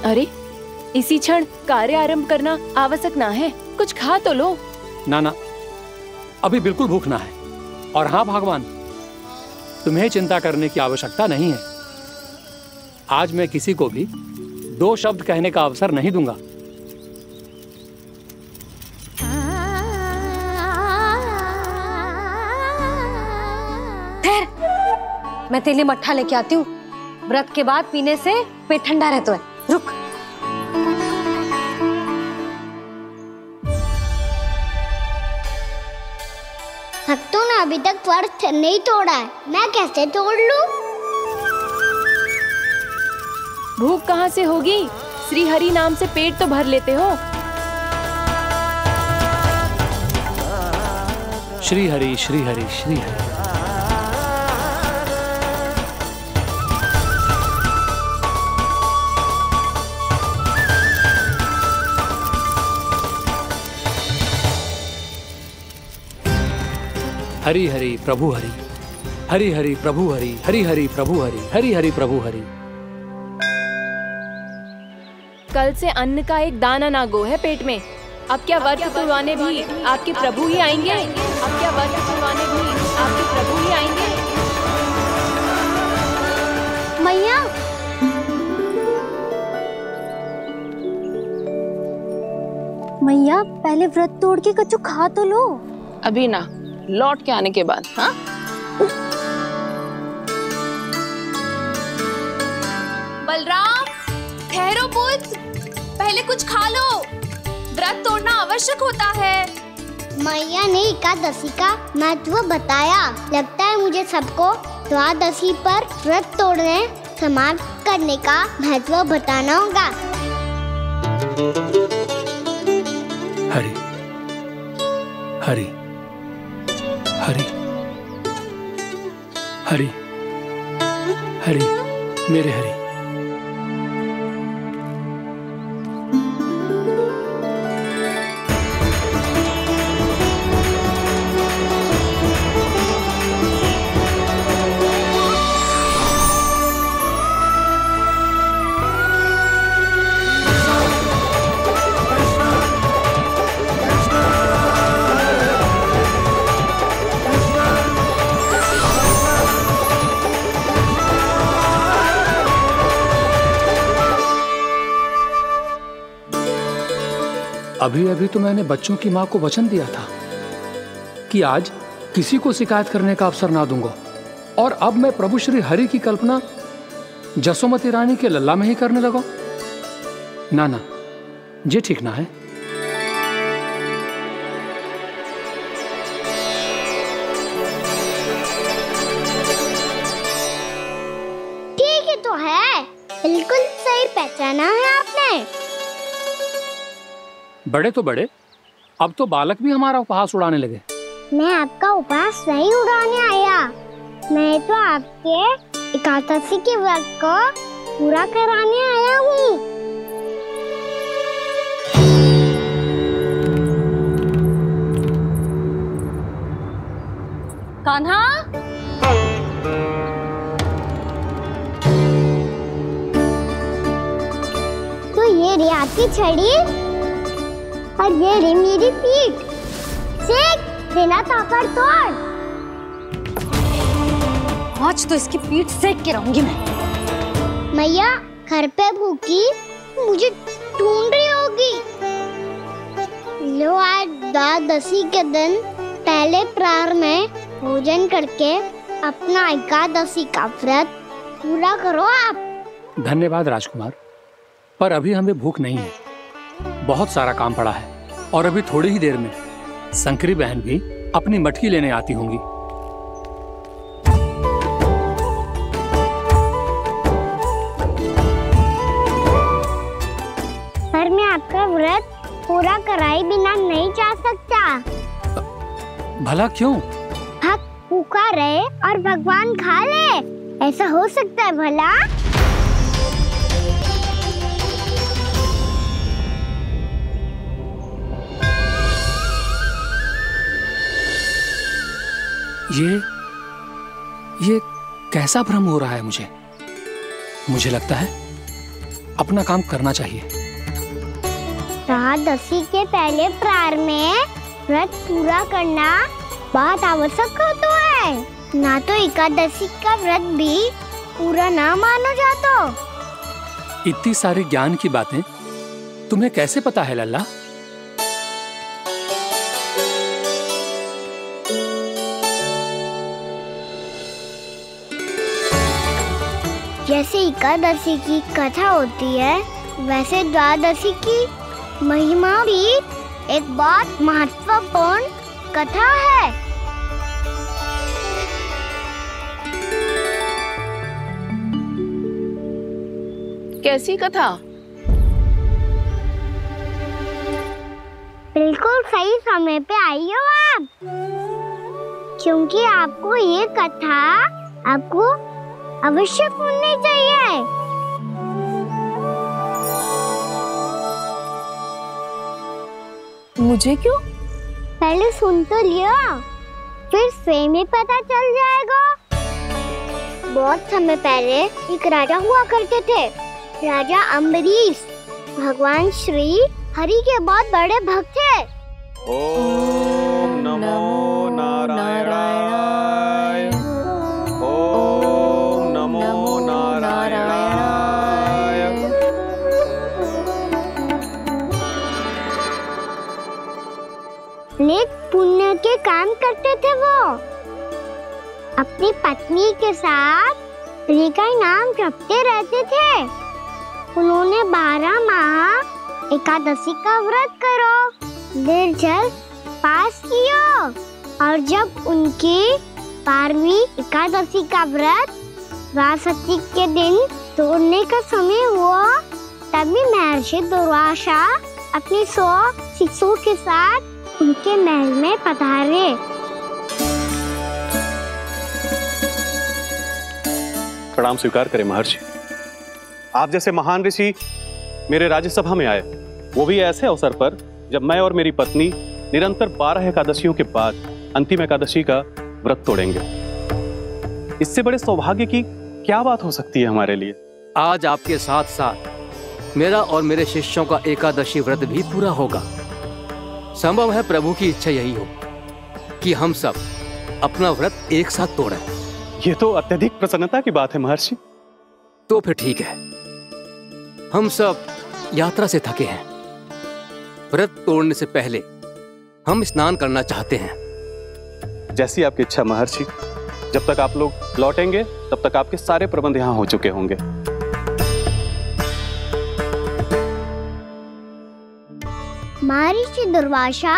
अरे, इसी क्षण कार्य आरंभ करना आवश्यक ना है। कुछ खा तो लो। ना ना, अभी बिल्कुल भूख ना है। और हाँ भगवान, तुम्हें चिंता करने की आवश्यकता नहीं है। आज मैं किसी को भी 2 शब्द कहने का अवसर नहीं दूंगा। ठहर, मैं तेरे लिए मट्ठा लेके आती हूँ। व्रत के बाद पीने से पेट ठंडा रहता है। रुक। भक्तों ने अभी तक व्रत नहीं तोड़ा है, मैं कैसे तोड़ लूं? भूख कहाँ से होगी? श्री हरि नाम से पेट तो भर लेते हो। श्री हरि श्री हरि श्री हरि। हरि हरि प्रभु हरि, हरि हरि प्रभु हरि, हरि हरि प्रभु हरि, हरि हरि प्रभु हरि। कल से अन्न का एक दाना ना गो है पेट में। अब क्या व्रत तुड़वाने भी आपके प्रभु ही आएंगे? अब क्या व्रत तुड़वाने भी आपके प्रभु ही आएंगे? मैया, मैया पहले व्रत तोड़ के कछु खा तो लो। अभी ना, लौट के आने के बाद। हाँ, बलराम, ठहरो पुत्र, पहले कुछ खा लो। व्रत तोड़ना आवश्यक होता है। मैया ने एकादशी का महत्व बताया। लगता है मुझे सबको द्वादशी पर व्रत तोड़ने समाप्त करने का महत्व बताना होगा। हरि हरि हरि हरि हरि, मेरे हरि। अभी अभी तो मैंने बच्चों की मां को वचन दिया था कि आज किसी को शिकायत करने का अवसर ना दूंगा, और अब मैं प्रभु श्री हरि की कल्पना जसोमती रानी के लल्ला में ही करने लगा। ना ना, ये ठीक ना है। ठीक है तो है, बिल्कुल सही पहचाना है आपने। बड़े तो बड़े, अब तो बालक भी हमारा उपहास उड़ाने लगे। मैं आपका उपहास नहीं उड़ाने आया, मैं तो आपके एकादशी के व्रत को पूरा कराने आया हूँ। कान्हा, तो ये रे आपकी छड़ी और ये रे मेरी पीठ। सेक बिना ताकत तोड़। आज तो इसकी पीठ सेक के रहूंगी मैं। मैया घर पे भूखी मुझे ढूंढ रही होगी। लो, आज द्वादशी के दिन पहले प्रहर में भोजन करके अपना एकादशी का व्रत पूरा करो आप। धन्यवाद राजकुमार, पर अभी हमें भूख नहीं है। बहुत सारा काम पड़ा है, और अभी थोड़ी ही देर में शंकरी बहन भी अपनी मटकी लेने आती होंगी। पर मैं आपका व्रत पूरा कराए बिना नहीं जा सकता। भला क्यों? भक्त भूखा रहे और भगवान खा ले, ऐसा हो सकता है भला? ये कैसा भ्रम हो रहा है मुझे लगता है अपना काम करना चाहिए। एकादशी के पहले प्रार में व्रत पूरा करना बहुत आवश्यक होता है, ना तो एकादशी का व्रत भी पूरा ना मानो जातो। इतनी सारी ज्ञान की बातें तुम्हें कैसे पता है लल्ला? जैसे एकादशी की कथा होती है, वैसे द्वादशी की महिमा भी एक बहुत महत्वपूर्ण कथा है। कैसी कथा? बिल्कुल सही समय पे आई हो आप, क्योंकि आपको ये कथा आपको अवश्य सुननी चाहिए। मुझे क्यों? पहले सुन तो लियो, फिर स्वयं ही पता चल जाएगा। बहुत समय पहले एक राजा हुआ करते थे, राजा अम्बरीश। भगवान श्री हरि के बहुत बड़े भक्त थे। ओम नमो नारायणाय, ओम नमो नारायणाय। नेक पुण्य के काम करते थे वो। अपनी पत्नी के साथ हरि का नाम जपते रहते थे। उन्होंने 12 माह एकादशी का व्रत करो निर्जल पास किया, और जब उनकी 12वीं एकादशी का व्रत द्वादशी के दिन तोड़ने का समय हुआ, तभी महर्षि दुर्वासा अपने 100 शिष्यों के साथ उनके महल में पधारे। प्रणाम स्वीकार करें महर्षि। आप जैसे महान ऋषि मेरे राज्यसभा में आए, वो भी ऐसे अवसर पर जब मैं और मेरी पत्नी निरंतर 12 एकादशियों के बाद अंतिम एकादशी का व्रत तोड़ेंगे। इससे बड़े सौभाग्य की क्या बात हो सकती है हमारे लिए? आज आपके साथ साथ मेरा और मेरे शिष्यों का एकादशी व्रत भी पूरा होगा। संभव है प्रभु की इच्छा यही हो कि हम सब अपना व्रत एक साथ तोड़ें। ये तो अत्यधिक प्रसन्नता की बात है महर्षि। तो फिर ठीक है, हम सब यात्रा से थके हैं। व्रत तोड़ने से पहले हम स्नान करना चाहते हैं। जैसी आपकी इच्छा महर्षि। जब तक आप लोग लौटेंगे तब तक आपके सारे प्रबंध यहाँ हो चुके होंगे। महर्षि दुर्वासा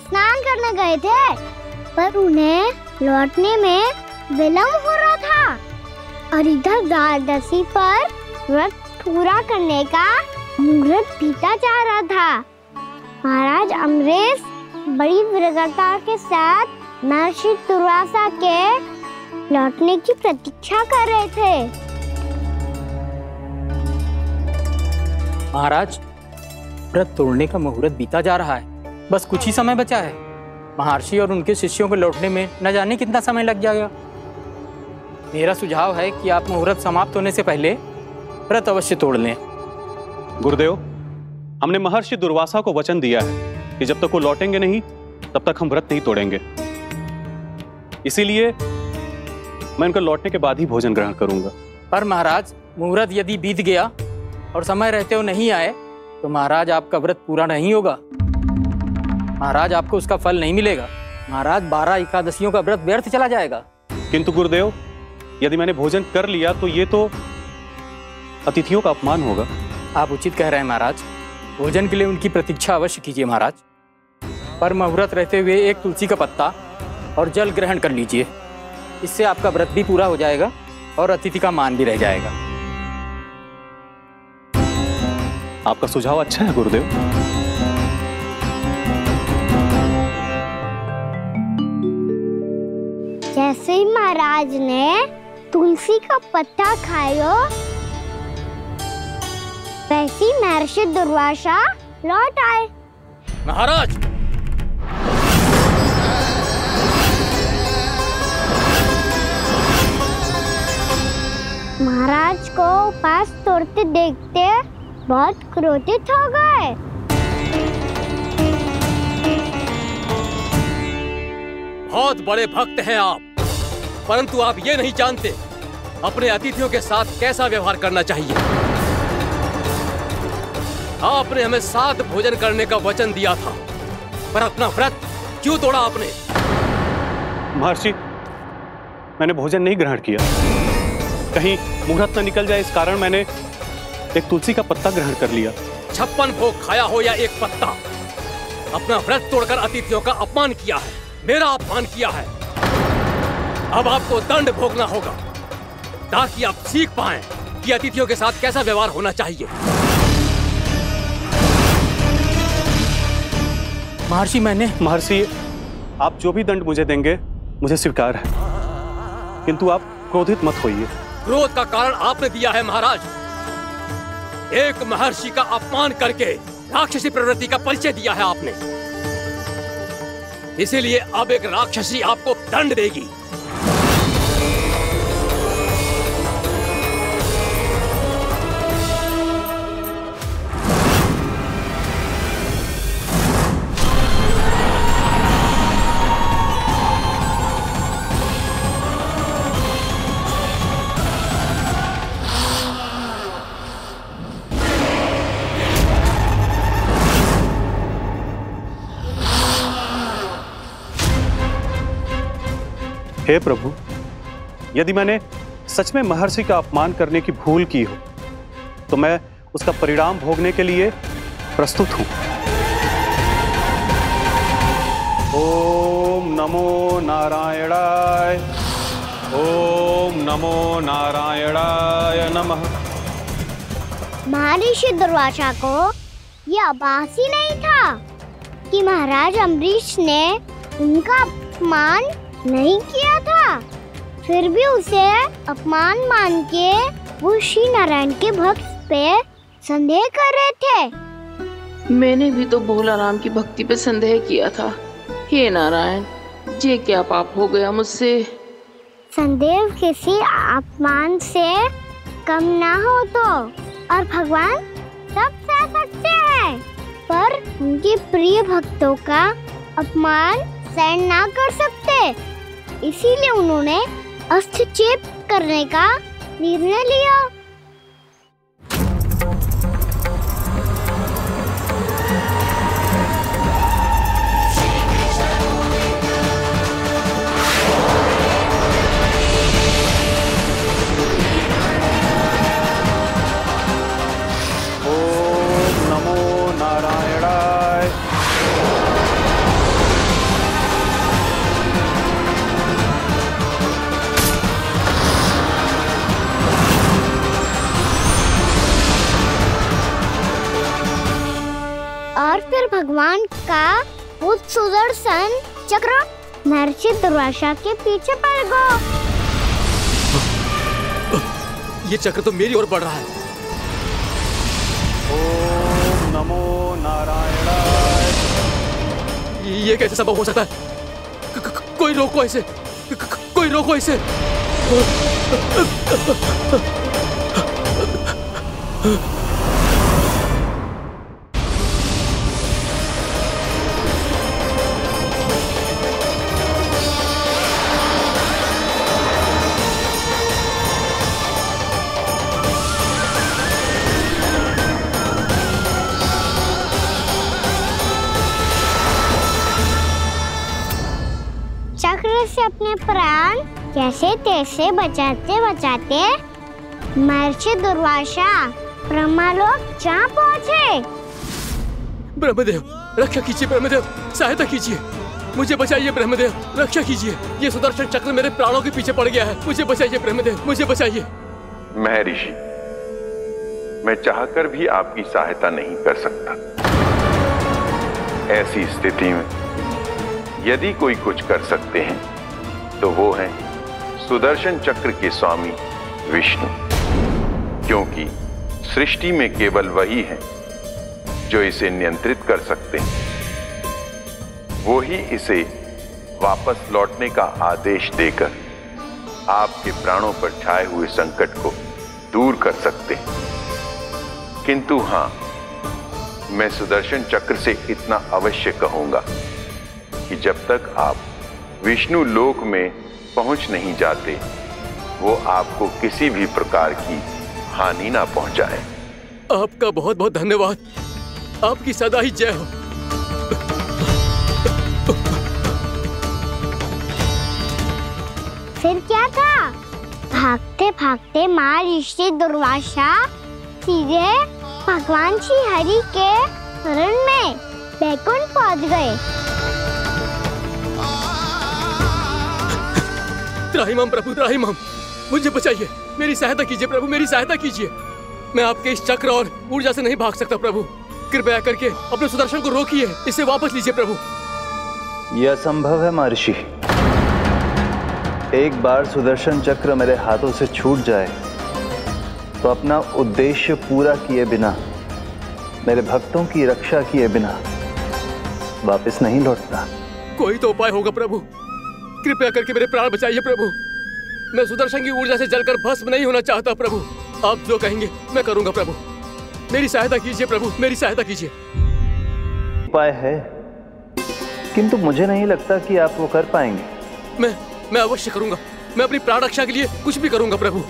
स्नान करने गए थे, पर उन्हें लौटने में विलंब हो रहा था, और इधर द्वादशी पर व्रत पूरा करने का मुहूर्त बीता जा रहा था। महाराज अम्बरीश बड़ी विरगता के साथ महर्षि दुर्वासा के लौटने की प्रतीक्षा कर रहे थे। महाराज, व्रत तोड़ने का मुहूर्त बीता जा रहा है, बस कुछ ही समय बचा है। महर्षि और उनके शिष्यों को लौटने में न जाने कितना समय लग जाएगा। मेरा सुझाव है कि आप मुहूर्त समाप्त होने से पहले व्रत अवश्य तोड़ लें। गुरुदेव, हमने महर्षि दुर्वासा को वचन दिया है कि जब तक वो लौटेंगे नहीं तब तक हम व्रत नहीं तोड़ेंगे। इसीलिए मैं उनके लौटने के बाद ही भोजन ग्रहण करूंगा। पर महाराज, मुहूर्त यदि बीत गया और समय रहते हो नहीं आए तो महाराज आपका व्रत पूरा नहीं होगा। महाराज, आपको उसका फल नहीं मिलेगा। महाराज, 12 एकादशियों का व्रत व्यर्थ चला जाएगा। किंतु गुरुदेव, यदि मैंने भोजन कर लिया तो ये तो अतिथियों का अपमान होगा। आप उचित कह रहे हैं महाराज। भोजन के लिए उनकी प्रतीक्षा अवश्य कीजिए महाराज, पर मुहूर्त रहते हुए एक तुलसी का पत्ता और जल ग्रहण कर लीजिए। इससे आपका व्रत भी पूरा हो जाएगा और अतिथि का मान भी रह जाएगा। आपका सुझाव अच्छा है गुरुदेव। जैसे ही महाराज ने तुलसी का पत्ता खाया, वैसे ही महर्षि दुर्वासा लौट आए। महाराज, महाराज को उपास तोड़ते देखते बहुत क्रोधित हो गए। बहुत बड़े भक्त हैं आप, परंतु आप ये नहीं जानते अपने अतिथियों के साथ कैसा व्यवहार करना चाहिए। आपने हमें साथ भोजन करने का वचन दिया था, पर अपना व्रत क्यों तोड़ा आपने? महर्षि, मैंने भोजन नहीं ग्रहण किया। कहीं मुहूर्त न निकल जाए इस कारण मैंने एक तुलसी का पत्ता ग्रहण कर लिया। 56 भोग खाया हो या एक पत्ता, अपना व्रत तोड़कर अतिथियों का अपमान किया है, मेरा अपमान किया है। अब आपको दंड भोगना होगा ताकि आप सीख पाएं कि अतिथियों के साथ कैसा व्यवहार होना चाहिए। महर्षि, आप जो भी दंड मुझे देंगे मुझे स्वीकार है, किंतु आप क्रोधित मत होइए। क्रोध का कारण आपने दिया है महाराज। एक महर्षि का अपमान करके राक्षसी प्रवृत्ति का परिचय दिया है आपने, इसीलिए अब एक राक्षसी आपको दंड देगी। हे प्रभु, यदि मैंने सच में महर्षि का अपमान करने की भूल की हो तो मैं उसका परिणाम भोगने के लिए प्रस्तुत हूं। ओम नमो नारायणाय, ओम नमो नारायणाय नमः। महर्षि दुर्वासा को यह आभास ही नहीं था कि महाराज अम्बरीश ने उनका अपमान नहीं किया था, फिर भी उसे अपमान मान के वो श्री नारायण के भक्त पे संदेह कर रहे थे। मैंने भी तो भोला राम की भक्ति पे संदेह किया था। हे नारायण, ये क्या पाप हो गया मुझसे? संदेह किसी अपमान से कम ना हो तो, और भगवान सब सह सकते हैं, पर उनके प्रिय भक्तों का अपमान सहन ना कर सकते, इसीलिए उन्होंने अस्थिचेप करने का निर्णय लिया। ओम नमो नारायणाय। और फिर भगवान का वो सुदर्शन चक्र महर्षि दुर्वासा के पीछे पड़ गया। ये चक्र तो मेरी ओर बढ़ रहा है। ओम नमो नारायणाय। ये कैसे संभव हो सकता है? कोई रोको इसे, कोई रोको इसे। चक्र से अपने प्राण जैसे तैसे बचाते बचाते महर्षि दुर्वासा ब्रह्मलोक जा पहुँचे। ब्रह्मदेव, रक्षा कीजिए ब्रह्मदेव, सहायता कीजिए, मुझे बचाइए ब्रह्मदेव, रक्षा कीजिए। ये सुदर्शन चक्र मेरे प्राणों के पीछे पड़ गया है, मुझे बचाइए ब्रह्मदेव, मुझे बचाइए। महर्षि, मैं चाहकर भी आपकी सहायता नहीं कर सकता। ऐसी स्थिति में यदि कोई कुछ कर सकते हैं तो वो हैं सुदर्शन चक्र के स्वामी विष्णु, क्योंकि सृष्टि में केवल वही हैं जो इसे नियंत्रित कर सकते हैं। वो ही इसे वापस लौटने का आदेश देकर आपके प्राणों पर छाए हुए संकट को दूर कर सकते, किंतु हां, मैं सुदर्शन चक्र से इतना अवश्य कहूंगा कि जब तक आप विष्णु लोक में पहुंच नहीं जाते, वो आपको किसी भी प्रकार की हानि ना पहुंचाए। आपका बहुत बहुत धन्यवाद। आपकी सदा ही जय हो। फिर क्या था? भागते भागते महर्षि दुर्वासा सीधे भगवान श्री हरि के शरण में बैकुंठ पहुंच गए। त्राहिमाम प्रभु, त्राहिमाम, मुझे बचाइए, मेरी सहायता कीजिए प्रभु, मेरी सहायता कीजिए। मैं आपके इस चक्र और ऊर्जा से नहीं भाग सकता प्रभु। कृपया करके अपने सुदर्शन को रोकिए, इसे वापस लीजिए प्रभु। यह असंभव है महर्षि। एक बार सुदर्शन चक्र मेरे हाथों से छूट जाए तो अपना उद्देश्य पूरा किए बिना, मेरे भक्तों की रक्षा किए बिना वापस नहीं लौटता। कोई तो उपाय होगा प्रभु, कृपया करके मेरे प्राण बचाइए प्रभु। मैं सुदर्शन की ऊर्जा से जलकर भस्म नहीं होना चाहता प्रभु। आप जो कहेंगे मैं करूंगा प्रभु। मेरी सहायता कीजिए प्रभु, मेरी सहायता कीजिए। उपाय है, किंतु मुझे नहीं लगता कि आप वो कर पाएंगे। मैं अवश्य करूंगा। मैं अपनी प्राण रक्षा के लिए कुछ भी करूंगा प्रभु।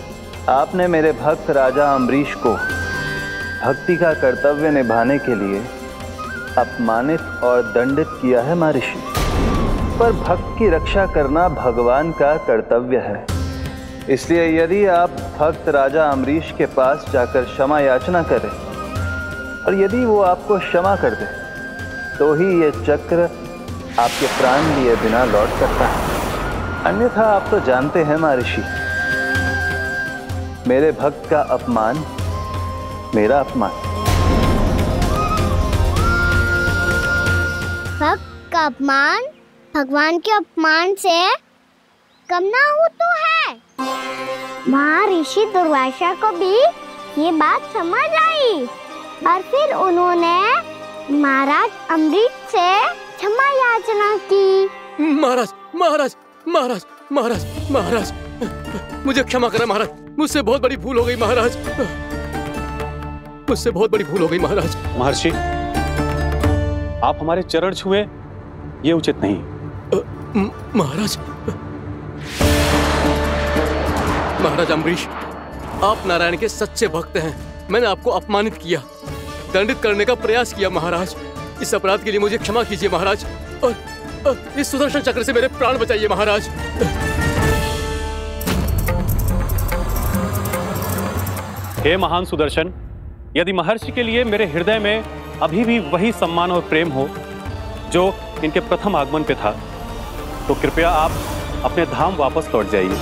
आपने मेरे भक्त राजा अम्बरीश को भक्ति का कर्तव्य निभाने के लिए अपमानित और दंडित किया है महर्षि, पर भक्त की रक्षा करना भगवान का कर्तव्य है। इसलिए यदि आप भक्त राजा अम्बरीश के पास जाकर क्षमा याचना करें और यदि वो आपको क्षमा कर दे तो ही ये चक्र आपके प्राण लिए बिना लौट सकता है। अन्यथा आप तो जानते हैं महर्षि, मेरे भक्त का अपमान मेरा अपमान। भक्त का अपमान भगवान के अपमान से कम ना हो तो है। महर्षि दुर्वासा को भी ये बात समझ आई और फिर उन्होंने महाराज अम्बरीश से क्षमा याचना की। महाराज महाराज महाराज महाराज महाराज, मुझे क्षमा करें महाराज, मुझसे बहुत बड़ी भूल हो गई महाराज, मुझसे बहुत बड़ी भूल हो गई महाराज। महर्षि, आप हमारे चरण छुए ये उचित नहीं। महाराज महाराज अम्बरीश, आप नारायण के सच्चे भक्त हैं। मैंने आपको अपमानित किया, दंडित करने का प्रयास किया महाराज। इस अपराध के लिए मुझे क्षमा कीजिए महाराज, और इस सुदर्शन चक्र से मेरे प्राण बचाइए महाराज। हे महान सुदर्शन, यदि महर्षि के लिए मेरे हृदय में अभी भी वही सम्मान और प्रेम हो जो इनके प्रथम आगमन पे था, तो कृपया आप अपने धाम वापस लौट जाइए।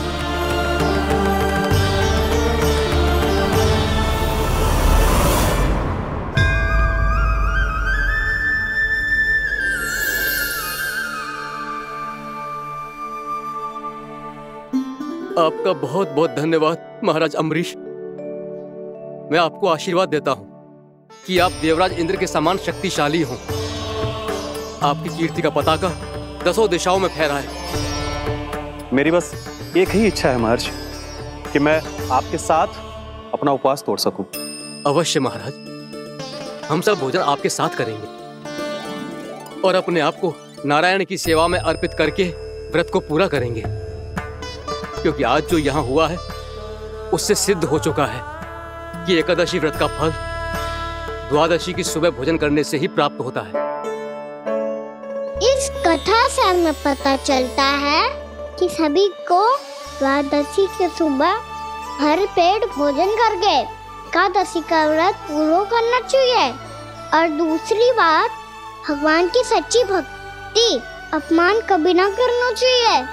आपका बहुत बहुत धन्यवाद महाराज अम्बरीश। मैं आपको आशीर्वाद देता हूं कि आप देवराज इंद्र के समान शक्तिशाली हों। आपकी कीर्ति का पताका 10 दिशाओं में फहराए। मेरी बस एक ही इच्छा है महर्षि, कि मैं आपके साथ अपना उपवास तोड़ सकूं। अवश्य महाराज, हम सब भोजन आपके साथ करेंगे और अपने आप को नारायण की सेवा में अर्पित करके व्रत को पूरा करेंगे, क्योंकि आज जो यहाँ हुआ है उससे सिद्ध हो चुका है कि एकादशी व्रत का फल द्वादशी की सुबह भोजन करने से ही प्राप्त होता है। इस कथा से हमें पता चलता है कि सभी को द्वादशी के सुबह भर पेट भोजन करके एकादशी का व्रत पूरा करना चाहिए। और दूसरी बात, भगवान की सच्ची भक्ति अपमान कभी ना करना चाहिए।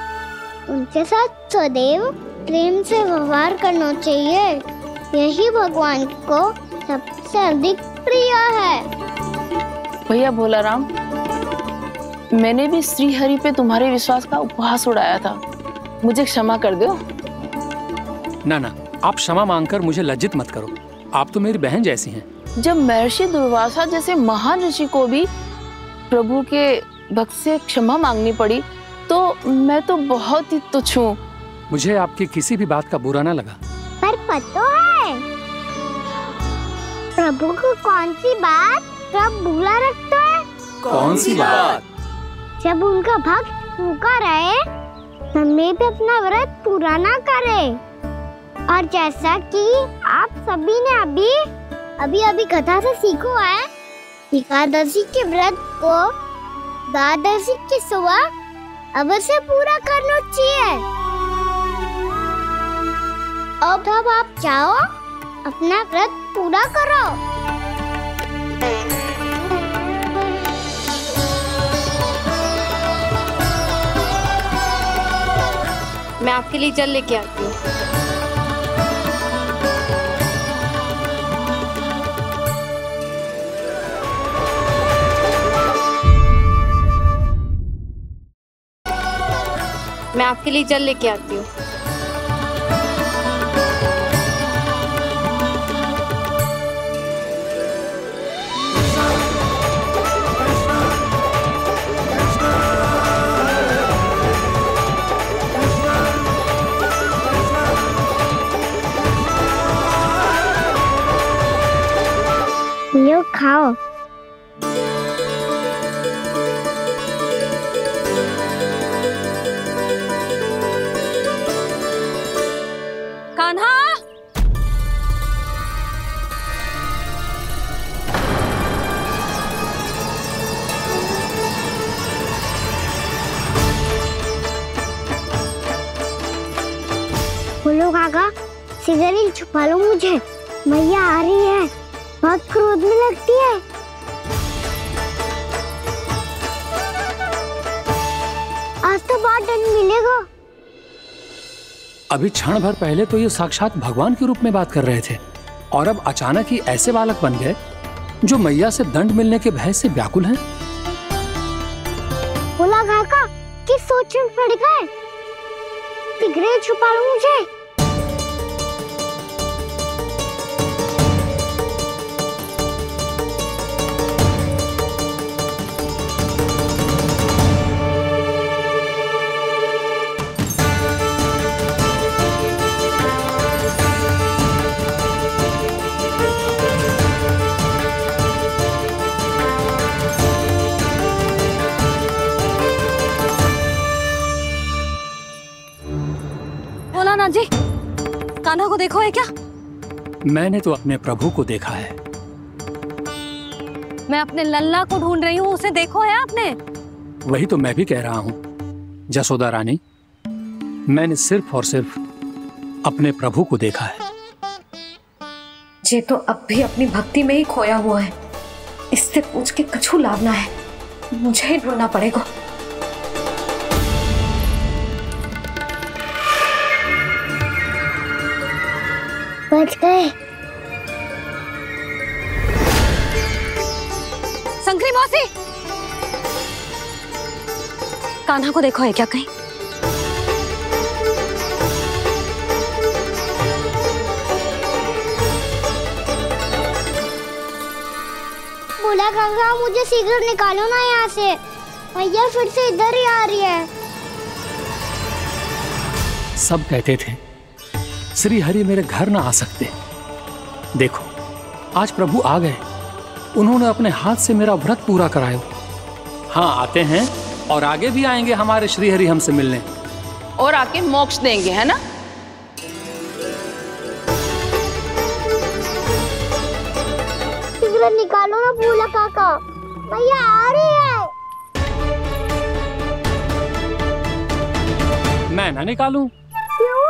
उनके साथ सदैव प्रेम से व्यवहार करना चाहिए। यही भगवान को सबसे अधिक प्रिय है। भैया भोलाराम, मैंने भी श्री हरि पे तुम्हारे विश्वास का उपहास उड़ाया था, मुझे क्षमा कर दो। ना ना, आप क्षमा मांगकर मुझे लज्जित मत करो, आप तो मेरी बहन जैसी हैं। जब महर्षि दुर्वासा जैसे महान ऋषि को भी प्रभु के भक्त से क्षमा मांगनी पड़ी, तो मैं तो बहुत ही तुच्छ हूँ। मुझे आपकी किसी भी बात का बुरा ना लगा। पर पता है प्रभु को कौन सी बात कब भूला रखता है? कौन सी बात? जब उनका भक्त भूखा रहे हमें भी अपना व्रत पूरा ना करे। और जैसा कि आप सभी ने अभी कथा से सीखो है, एकादशी के व्रत को द्वादशी की सुबह अवश्य पूरा करना चाहिए। अब आप चाहो अपना व्रत पूरा करो। मैं आपके लिए जल लेके आती हूँ। मैं आपके लिए जल लेके आती हूँ। लो खाओ। कान्हा, बोलो काका, सिगरेट छुपा लो मुझे, मैया आ रही है, बहुत क्रोध में लगती है। आज तो बहुत दंड मिलेगा। अभी क्षण भर पहले तो ये साक्षात भगवान के रूप में बात कर रहे थे और अब अचानक ही ऐसे बालक बन गए जो मैया से दंड मिलने के भय से व्याकुल हैं। बोला काका, किस सोच में पड़ गए? सिगरेट छुपा लो मुझे। बोला जी, कान्हा को देखो है क्या? मैंने तो अपने प्रभु को देखा है। मैं अपने लल्ला को ढूंढ रही हूँ, उसे देखो है आपने? वही तो मैं भी कह रहा हूँ जसोदा रानी, मैंने सिर्फ और सिर्फ अपने प्रभु को देखा है। ये तो अब भी अपनी भक्ति में ही खोया हुआ है, इससे पूछ के कछु लाभ ना है, मुझे ही ढूंढना पड़ेगा। बच गए। शंकरी मौसी, कान्हा को देखो है क्या कहीं? बोला गंगा, मुझे सिगरेट निकालो ना यहाँ से, मैया फिर से इधर ही आ रही है। सब कहते थे श्री हरि मेरे घर ना आ सकते, देखो आज प्रभु आ गए, उन्होंने अपने हाथ से मेरा व्रत पूरा कराया। हाँ आते हैं और आगे भी आएंगे हमारे श्री हरि हमसे मिलने और आके मोक्ष देंगे, है ना? सिगरेट निकालो ना भोला काका, मैया आ रही है। मैं ना निकालूं? क्यों?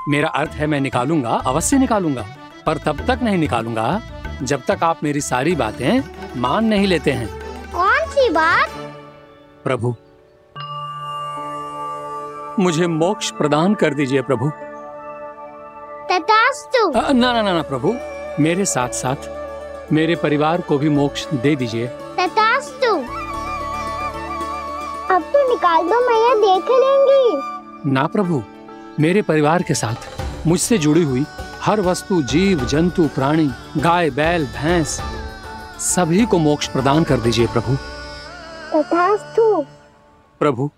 मेरा अर्थ है मैं निकालूंगा, अवश्य निकालूंगा, पर तब तक नहीं निकालूंगा जब तक आप मेरी सारी बातें मान नहीं लेते हैं। कौन सी बात? प्रभु, मुझे मोक्ष प्रदान कर दीजिए प्रभु। तथास्तु। ना ना ना ना प्रभु, मेरे साथ साथ मेरे परिवार को भी मोक्ष दे दीजिए। तथास्तु। अब तो निकाल दो, मैया देख लेंगी। ना प्रभु, मेरे परिवार के साथ मुझसे जुड़ी हुई हर वस्तु, जीव जंतु, प्राणी, गाय बैल भैंस, सभी को मोक्ष प्रदान कर दीजिए प्रभु। तथास्तु। प्रभु,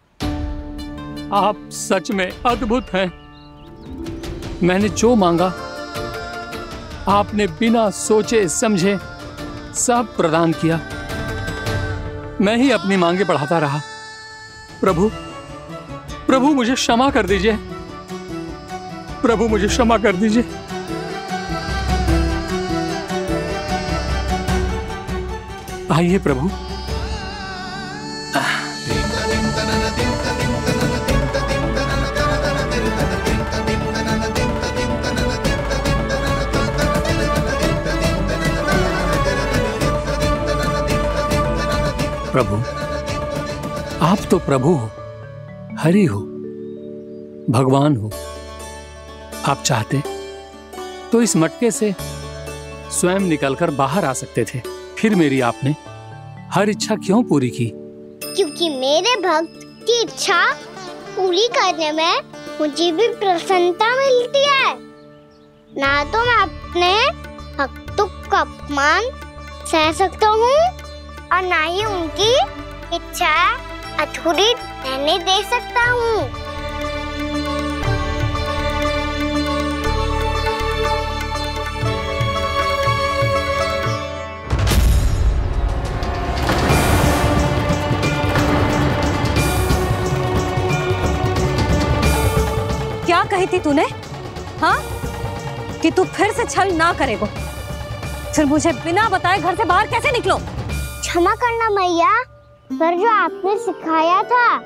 आप सच में अद्भुत हैं। मैंने जो मांगा आपने बिना सोचे समझे सब प्रदान किया। मैं ही अपनी मांगे बढ़ाता रहा। प्रभु, प्रभु मुझे क्षमा कर दीजिए। प्रभु मुझे क्षमा कर दीजिए। आइए प्रभु। प्रभु, आप तो प्रभु हो, हरि हो, भगवान हो। आप चाहते तो इस मटके से स्वयं निकलकर बाहर आ सकते थे, फिर मेरी आपने हर इच्छा क्यों पूरी की? क्योंकि मेरे भक्त की इच्छा पूरी करने में मुझे भी प्रसन्नता मिलती है। ना तो मैं अपने भक्तों का अपमान सह सकता हूँ और ना ही उनकी इच्छा अधूरी रहने दे सकता हूँ। क्या कही थी तूने? हाँ, कि तू फिर से छल ना करेगा। फिर मुझे बिना बताए घर से बाहर कैसे निकलो? क्षमा करना मैया, पर जो आपने सिखाया था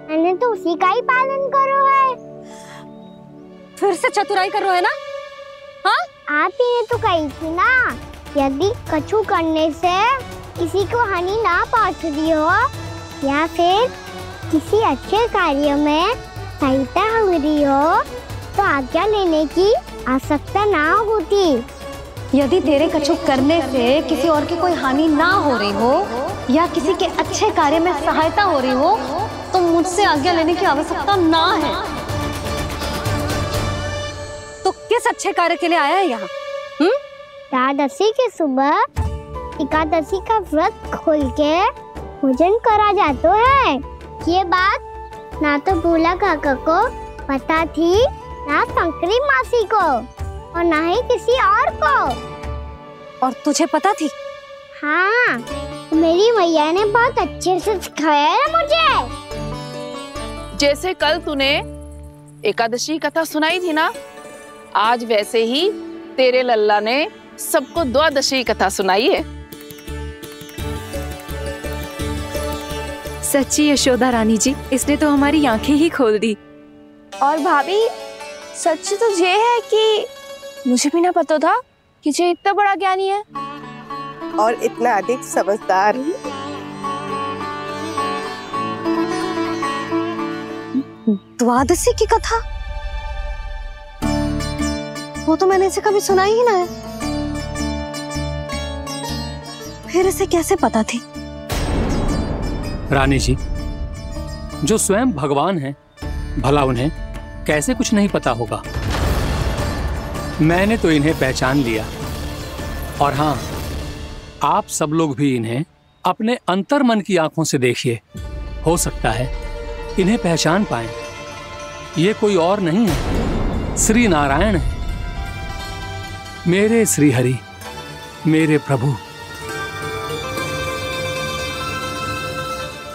मैंने तो उसी का ही पालन करो है। फिर से चतुराई कर रहे हो है ना? हाँ? आप ही ने तो कही थी ना, यदि कछु करने से किसी को हानि ना पहुंच रही हो या फिर किसी अच्छे कार्य में सहायता हो रही हो तो आज्ञा लेने की आवश्यकता ना होती। यदि तेरे कछु करने से किसी और की कोई हानि ना हो रही हो या किसी के अच्छे कार्य में सहायता हो रही हो तो मुझसे आज्ञा लेने की आवश्यकता ना है। तो किस अच्छे कार्य के लिए आया है यहाँ? एकादशी की सुबह एकादशी का व्रत खोल के भोजन करा जाता है। ये बात ना तो भोला काका को पता थी, ना शंकरी मासी को और ना ही किसी और को। और तुझे पता थी? हाँ, मेरी मैया ने बहुत अच्छे से सिखाया है मुझे। जैसे कल तूने एकादशी कथा सुनाई थी ना, आज वैसे ही तेरे लल्ला ने सबको द्वादशी कथा सुनाई है। सच्ची यशोदा रानी जी, इसने तो हमारी आंखें ही खोल दी। और भाभी, सच तो ये है कि मुझे भी ना पता था कि ये इतना बड़ा ज्ञानी है और इतना अधिक समझदार। द्वादशी की कथा? वो तो मैंने इसे कभी सुना ही ना है। फिर इसे कैसे पता थी? रानी जी, जो स्वयं भगवान हैं, भला उन्हें कैसे कुछ नहीं पता होगा? मैंने तो इन्हें पहचान लिया। और हाँ, आप सब लोग भी इन्हें अपने अंतर्मन की आंखों से देखिए, हो सकता है इन्हें पहचान पाएं। ये कोई और नहीं है, श्री नारायण है, मेरे श्री हरि, मेरे प्रभु।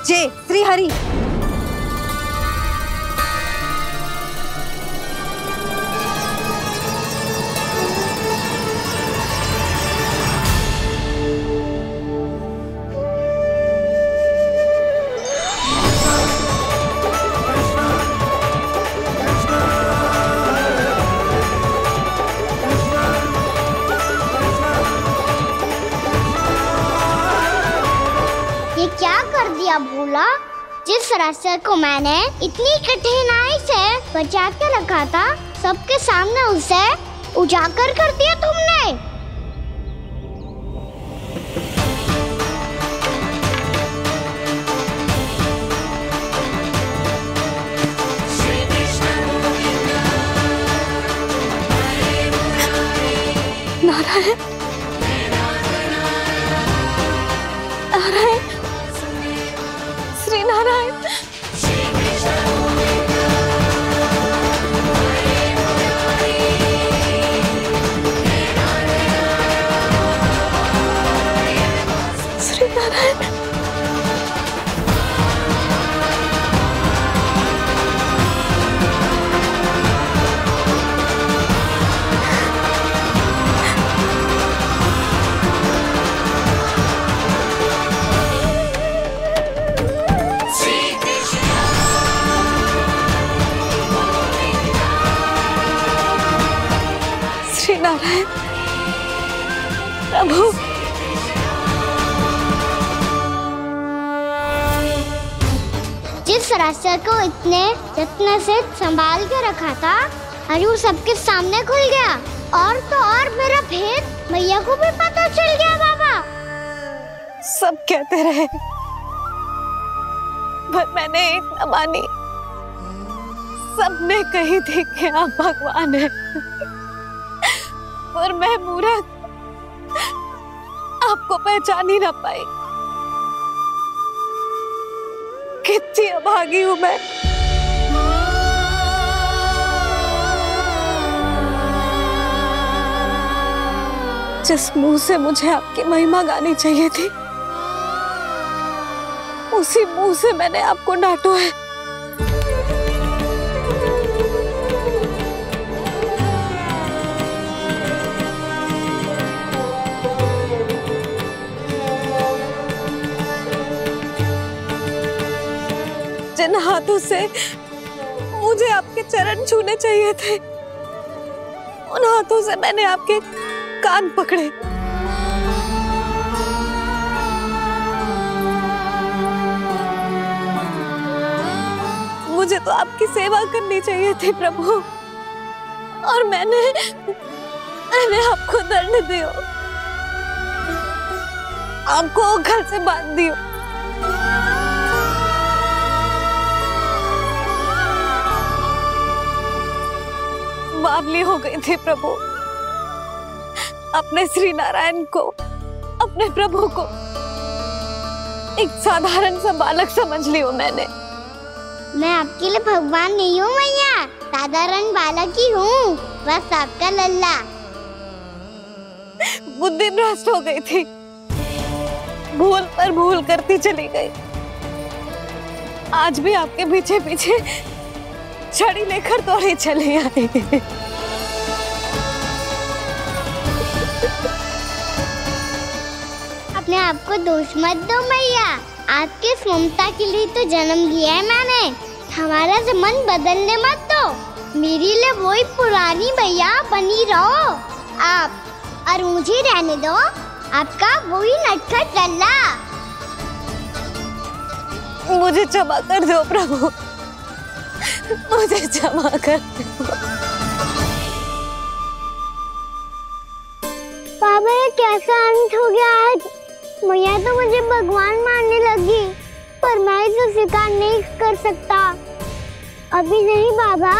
जय श्री हरि। ये क्या कर दिया भोला? जिस रास्ते को मैंने इतनी कठिनाई से बचा के रखा था, सबके सामने उसे उजागर कर दिया तुमने। नारायण, नारायण, श्री नारायण। प्रभु। जिस रास्ते को इतने यत्न से संभाल के रखा था, आज वो सबके सामने खुल गया। और तो और मेरा भेद मैया को भी पता चल गया। बाबा सब कहते रहे, पर मैंने एक न मानी। सबने कही थी कि आप भगवान हैं, पर मैं मूर्ख आपको पहचान ही ना पाई। कितनी अभागी हूं मैं। जिस मुंह से मुझे आपकी महिमा गानी चाहिए थी, उसी मुंह से मैंने आपको डांटा है। जिन हाथों से मुझे आपके चरण छूने चाहिए थे, उन हाथों से मैंने आपके कान पकड़े। मुझे तो आपकी सेवा करनी चाहिए थी प्रभु, और मैंने आपको दंड दिया, आपको घर से बांध दिया। बावली हो गई थी प्रभु। अपने श्री नारायण को, अपने प्रभु को एक साधारण सा बालक समझ लियो मैंने। मैं आपके लिए भगवान नहीं हूँ मैया, साधारण बालक ही हूँ, बस आपका लल्ला। बुद्धि भ्रष्ट हो गई थी, भूल पर भूल करती चली गई। आज भी आपके पीछे पीछे छड़ी लेकर दौड़ी चली आई। अपने आप को दोष मत दो मैया, आपकी ममता के लिए तो जन्म लिया है मैंने। हमारा से मन बदलने मत दो, मेरे लिए वही पुरानी मैया बनी रहो आप, और मुझे रहने दो आपका वही नटखट लल्ला। मुझे क्षमा कर दो प्रभु, मुझे क्षमा कर दो। बाबा ये कैसा अंत हो गया आज? मैया तो मुझे भगवान मानने लगी, पर मैं इसे स्वीकार नहीं कर सकता। अभी नहीं बाबा,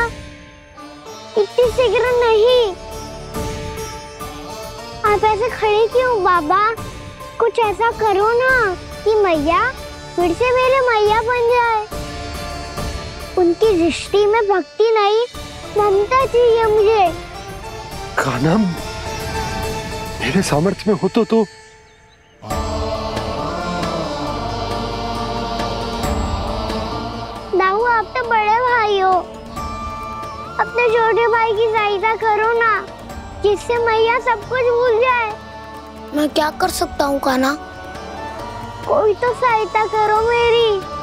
इतनी शीघ्र नहीं। आप ऐसे खड़े क्यों बाबा? कुछ ऐसा करो ना कि मैया फिर से मेरे मैया बन जाए। उनकी दृष्टि में भक्ति नहीं, ममता चाहिए मुझे। कान्हा, मेरे सामर्थ्य में हो तो दाऊ, आप तो बड़े भाई हो, अपने छोटे भाई की सहायता करो ना, जिससे मैया सब कुछ भूल जाए। मैं क्या कर सकता हूँ कान्हा? कोई तो सहायता करो मेरी।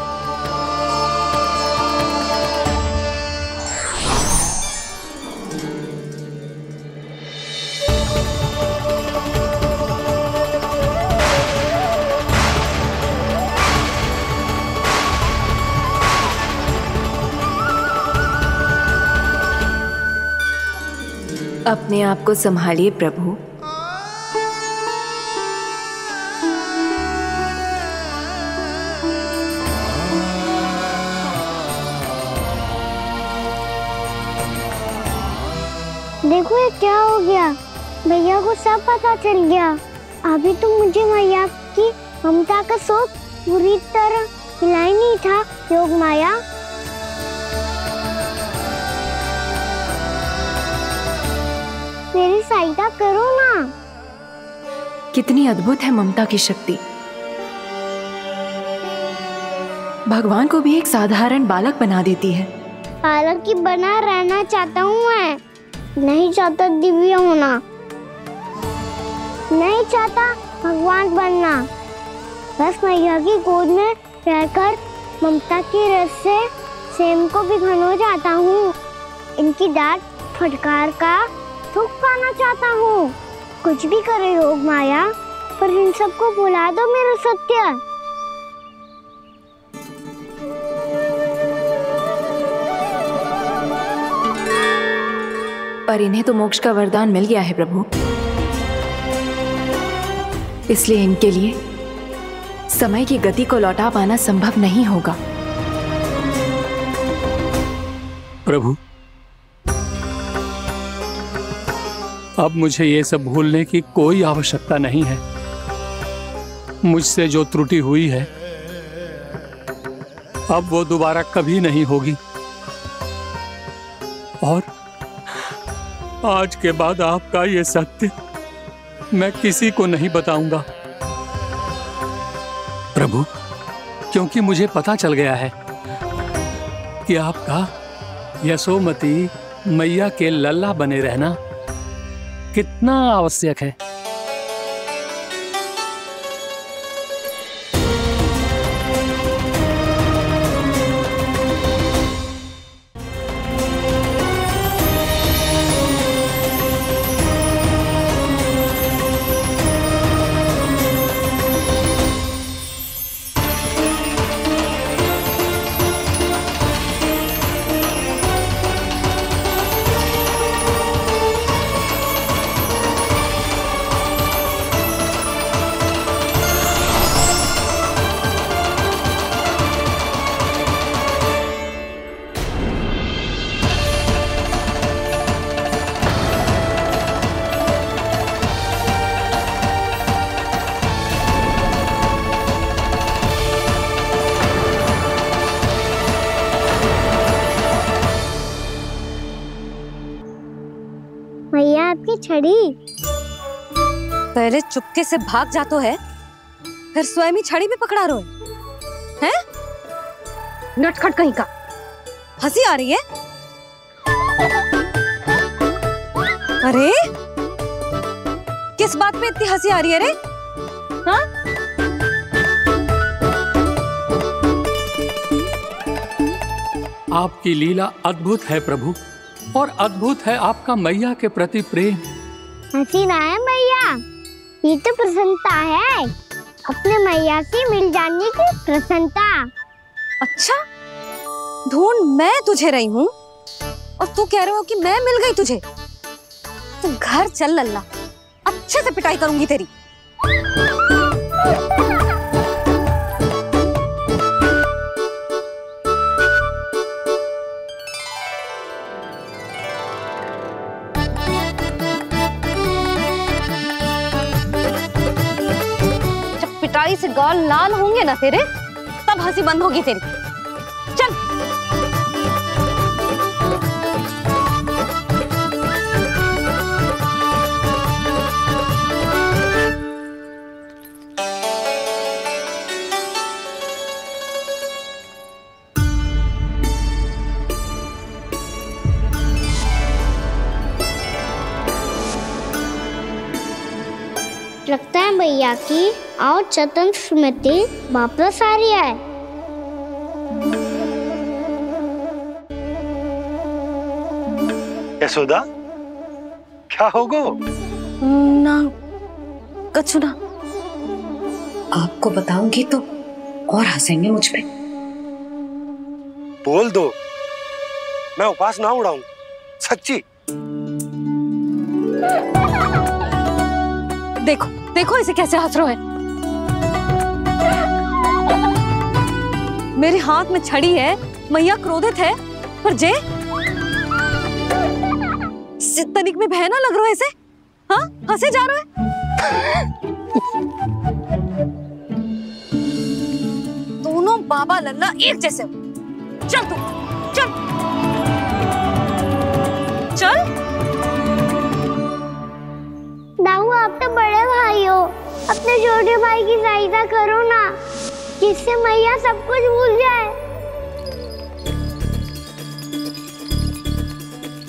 अपने आप को संभालिए प्रभु। देखो ये क्या हो गया, भैया को सब पता चल गया। अभी तो मुझे मैया की ममता का शौक पूरी तरह मिला नहीं था। योग माया, मेरी सहायता करो ना। कितनी अद्भुत है ममता की शक्ति। भगवान को भी एक साधारण बालक बना देती है। बालक की बना रहना चाहता हूँ मैं, नहीं चाहता दिव्य होना, नहीं चाहता भगवान बनना। बस मैया की गोद में रहकर ममता की रस से सेम को भी घनो चाहता हूँ। इनकी डांट फटकार का सुख पाना चाहता हूँ, कुछ भी करे योग माया, पर इन सबको भुला दो मेरा सत्य। पर इन्हें तो मोक्ष का वरदान मिल गया है प्रभु, इसलिए इनके लिए समय की गति को लौटा पाना संभव नहीं होगा। प्रभु, अब मुझे ये सब भूलने की कोई आवश्यकता नहीं है। मुझसे जो त्रुटि हुई है अब वो दोबारा कभी नहीं होगी, और आज के बाद आपका ये सत्य मैं किसी को नहीं बताऊंगा प्रभु, क्योंकि मुझे पता चल गया है कि आपका यशोमती मैया के लल्ला बने रहना कितना आवश्यक है। भैया आपकी छड़ी। पहले चुपके से भाग जातो है, फिर स्वयं ही छड़ी भी पकड़ा रोए हैं? नटखट कहीं का। हंसी आ रही है? अरे किस बात पे इतनी हंसी आ रही है रे? हाँ? आपकी लीला अद्भुत है प्रभु, और अद्भुत है आपका मैया के प्रति प्रेम। हंसी ना है मैया, ये तो प्रसन्नता है, अपने मैया से मिल जाने की प्रसन्नता। अच्छा, ढूंढ मैं तुझे रही हूँ और तू कह रहे हो कि मैं मिल गई तुझे? तू घर चल लल्ला, अच्छे से पिटाई करूंगी तेरी। पिटाई से गाल लाल होंगे ना तेरे, तब हंसी बंद होगी तेरी। चल। लगता है भैया की और चतन स्मृति वापस आ रही है। यशोदा, क्या होगो? ना कछु ना। आपको बताऊंगी तो और हंसेंगे मुझ पे। बोल दो, मैं उपास ना उड़ाऊं, सच्ची। देखो देखो इसे कैसे हंस रहा है। मेरे हाथ में छड़ी है, मैया क्रोधित है, पर जे तनिक में बहना लग रहा है इसे। हाँ, हंसे जा रहा है। दोनों बाबा लल्ला एक जैसे हो। चल तू, चल चल। दाऊ, आप तो बड़े भाई हो, अपने छोटे भाई की सहायता करो ना, जिससे मैया सब कुछ भूल जाए।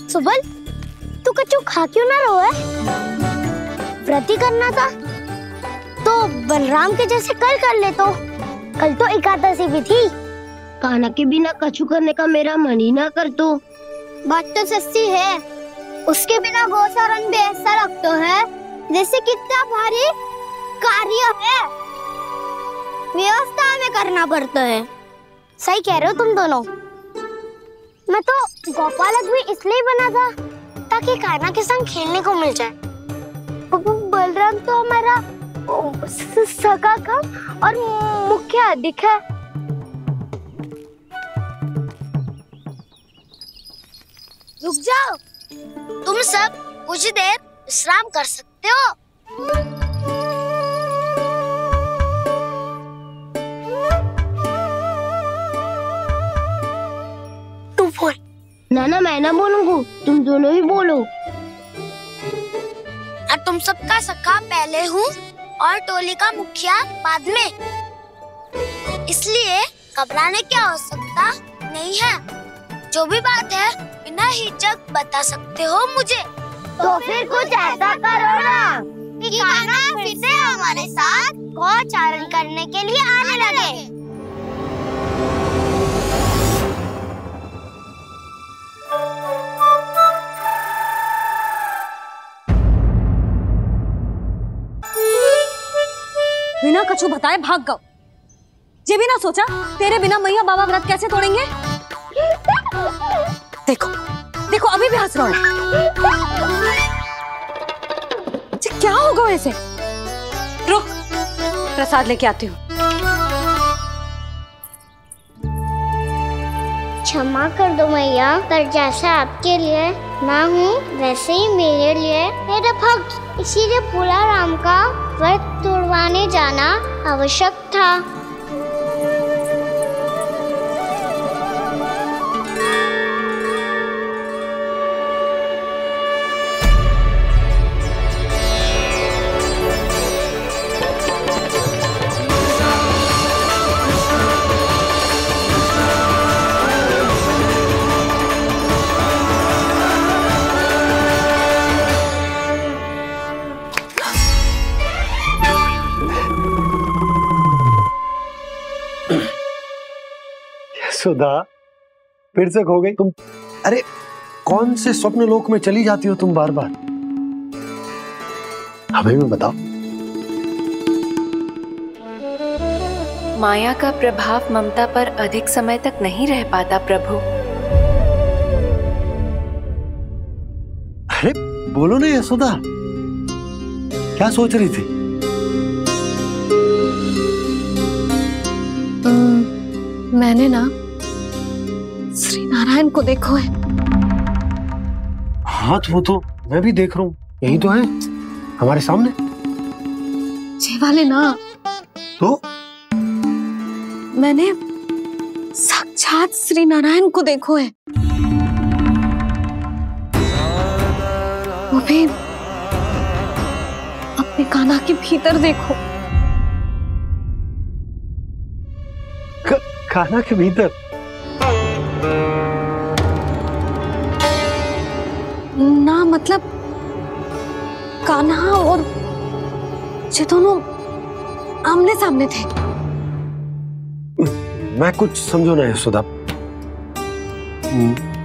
सुबल, तू कच्चू खा क्यों ना रोए? व्रत ही करना था तो बलराम के जैसे कल कर ले। तो कल तो एकादशी भी थी। कान्हा के बिना कछु करने का मेरा मन ही ना कर। तो बात तो सच्ची है, उसके बिना गौसारन भी ऐसा लगता है जैसे कितना भारी कार्य है, व्यवस्था में करना पड़ता है। सही कह रहे हो तुम दोनों। मैं तो गोपालक भी इसलिए बना था ताकि कान्हा के संग खेलने को मिल जाए। बलराम तो हमारा सगा काम और मुख्य अधिक है। रुक जाओ, तुम सब कुछ देर विश्राम कर सकते हो। तू बोल। ना मैं ना बोलूंगा, तुम दोनों ही बोलो। और तुम सबका सखा पहले हूँ और टोली का मुखिया बाद में, इसलिए घबराने की आवश्यकता नहीं है। जो भी बात है बिना हिचक बता सकते हो मुझे। तो फिर कुछ ऐसा करो ना कि कान्हा फिर से हमारे साथ गौचारण करने के लिए आने लगे। बिना कछु बताए भाग गओ। ये भी ना सोचा तेरे बिना मैया बाबा व्रत कैसे तोड़ेंगे। देखो देखो अभी भी हंस रहा है। क्या होगा वैसे? रुक, प्रसाद लेके आती हूँ। क्षमा कर दो मैया, पर जैसा आपके लिए मैं हूँ वैसे ही मेरे लिए मेरा भक्त, इसीलिए भोला राम का व्रत तोड़वाने जाना आवश्यक था। सुधा, फिर से खो गई तुम। अरे कौन से स्वप्न लोक में चली जाती हो तुम बार बार? हमें भी बताओ। माया का प्रभाव ममता पर अधिक समय तक नहीं रह पाता प्रभु। अरे बोलो ना यशोदा, क्या सोच रही थी? मैंने ना श्री नारायण को देखो है। हाँ तो वो तो मैं भी देख रहा हूँ, यही तो है हमारे सामने। ये वाले ना तो मैंने साक्षात श्री नारायण को देखो है, वो भी अपने कान्हा के भीतर देखो। कान्हा के भीतर? ना मतलब कान्हा और ये दोनों आमने सामने थे। मैं कुछ समझो ना यशोदा।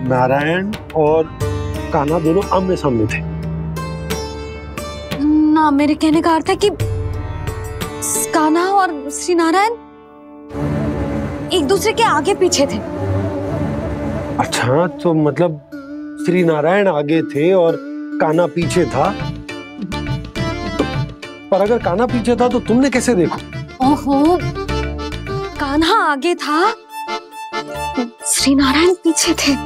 नारायण और कान्हा दोनों आमने सामने थे? ना, मेरे कहने का अर्थ है कि कान्हा और श्री नारायण एक दूसरे के आगे पीछे थे। अच्छा, तो मतलब श्री नारायण आगे थे और कान्हा पीछे था। पर अगर कान्हा पीछे था तो तुमने कैसे देखा? ओहो, कान्हा आगे था, श्री नारायण पीछे थे।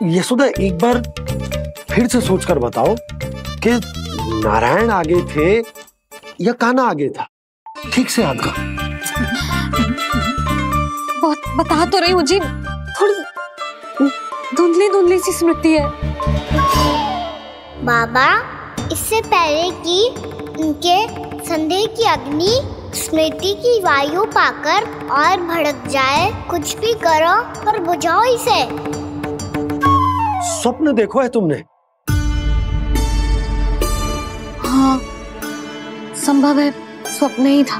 यशोदा, एक बार फिर से सोचकर बताओ कि नारायण आगे थे या कान्हा आगे था? ठीक से याद करो। बहुत बता तो रही हूँ जी, थोड़ी धुंधली धुंधली सी स्मृति है। बाबा, इससे पहले कि उनके संदेह की अग्नि स्मृति की वायु पाकर और भड़क जाए, कुछ भी करो पर बुझाओ इसे। स्वप्न देखो है तुमने? हाँ, संभव है स्वप्न ही था।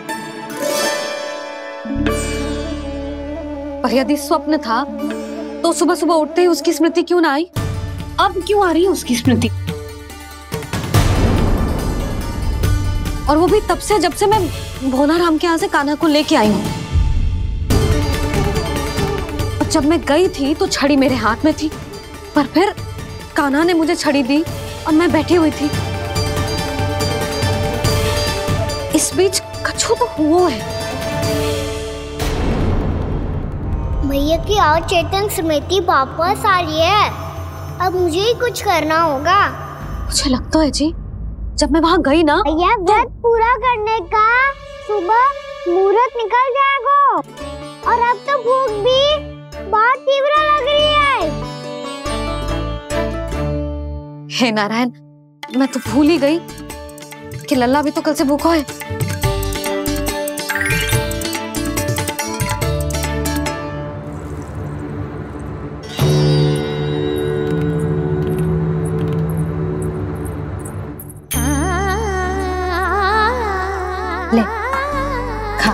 पर यदि स्वप्न था तो सुबह सुबह उठते ही उसकी स्मृति क्यों ना आई? अब क्यों आ रही है उसकी स्मृति? और वो भी तब से जब से मैं भोलाराम के यहाँ से कान्हा को लेके आई हूँ। जब मैं गई थी तो छड़ी मेरे हाथ में थी, पर फिर कान्हा ने मुझे छड़ी दी और मैं बैठी हुई थी। इस बीच कछु तो हुआ है। भैया की अचेतन स्मृति वापस आ रही है। अब मुझे ही कुछ करना होगा। मुझे लगता है जी, जब मैं वहाँ गई ना, भैया व्रत पूरा करने का सुबह मुहूर्त निकल जाएगा और अब तो भूख भी बहुत तीव्र लग रही है। हे नारायण, मैं तो भूल ही गई कि लल्ला भी तो कल से भूखा है। ले खा।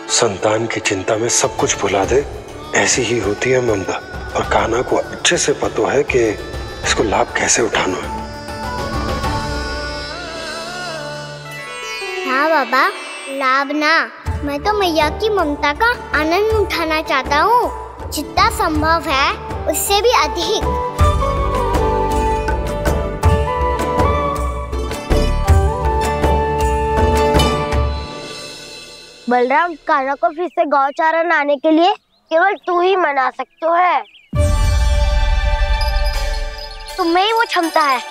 संतान की चिंता में सब कुछ भुला दे, ऐसी ही होती है ममता। और कान्हा को अच्छे से पता है कि इसको लाभ कैसे उठाना है। हाँ बाबा, लाभ ना, मैं तो मैया की ममता का आनंद उठाना चाहता हूँ, जितना संभव है उससे भी अधिक। बलराम, कान्हा को फिर से गौचारण आने के लिए केवल तू ही मना सकते है। तुम्हें ही वो क्षमता है,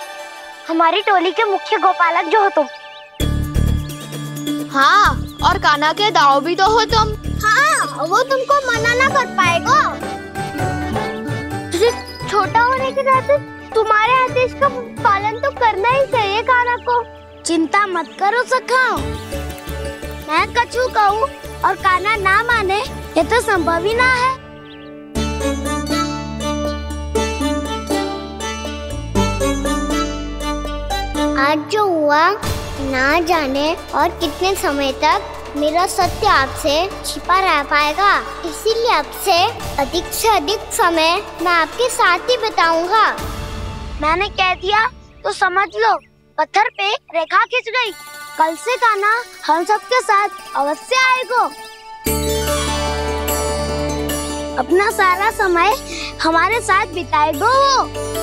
हमारी टोली के मुख्य गोपालक जो हो तुम। हाँ, और कान्हा के दाव भी तो हो तुम। हाँ, वो तुमको मना ना कर पाएगा। छोटा होने के नाते तुम्हारे आदेश का पालन तो करना ही चाहिए कान्हा को। चिंता मत करो सखा, मैं कछु कहूँ और कान्हा ना माने, ये तो संभव ही ना है। आज जो हुआ ना जाने और कितने समय तक मेरा सत्य आपसे छिपा रह पाएगा, इसीलिए आपसे अधिक से अधिक समय मैं आपके साथ ही बिताऊंगा। मैंने कह दिया तो समझ लो, पत्थर पे रेखा खींच गई। कल से कान्हा हम सबके साथ अवश्य आएगा। अपना सारा समय हमारे साथ बिताएगा वो।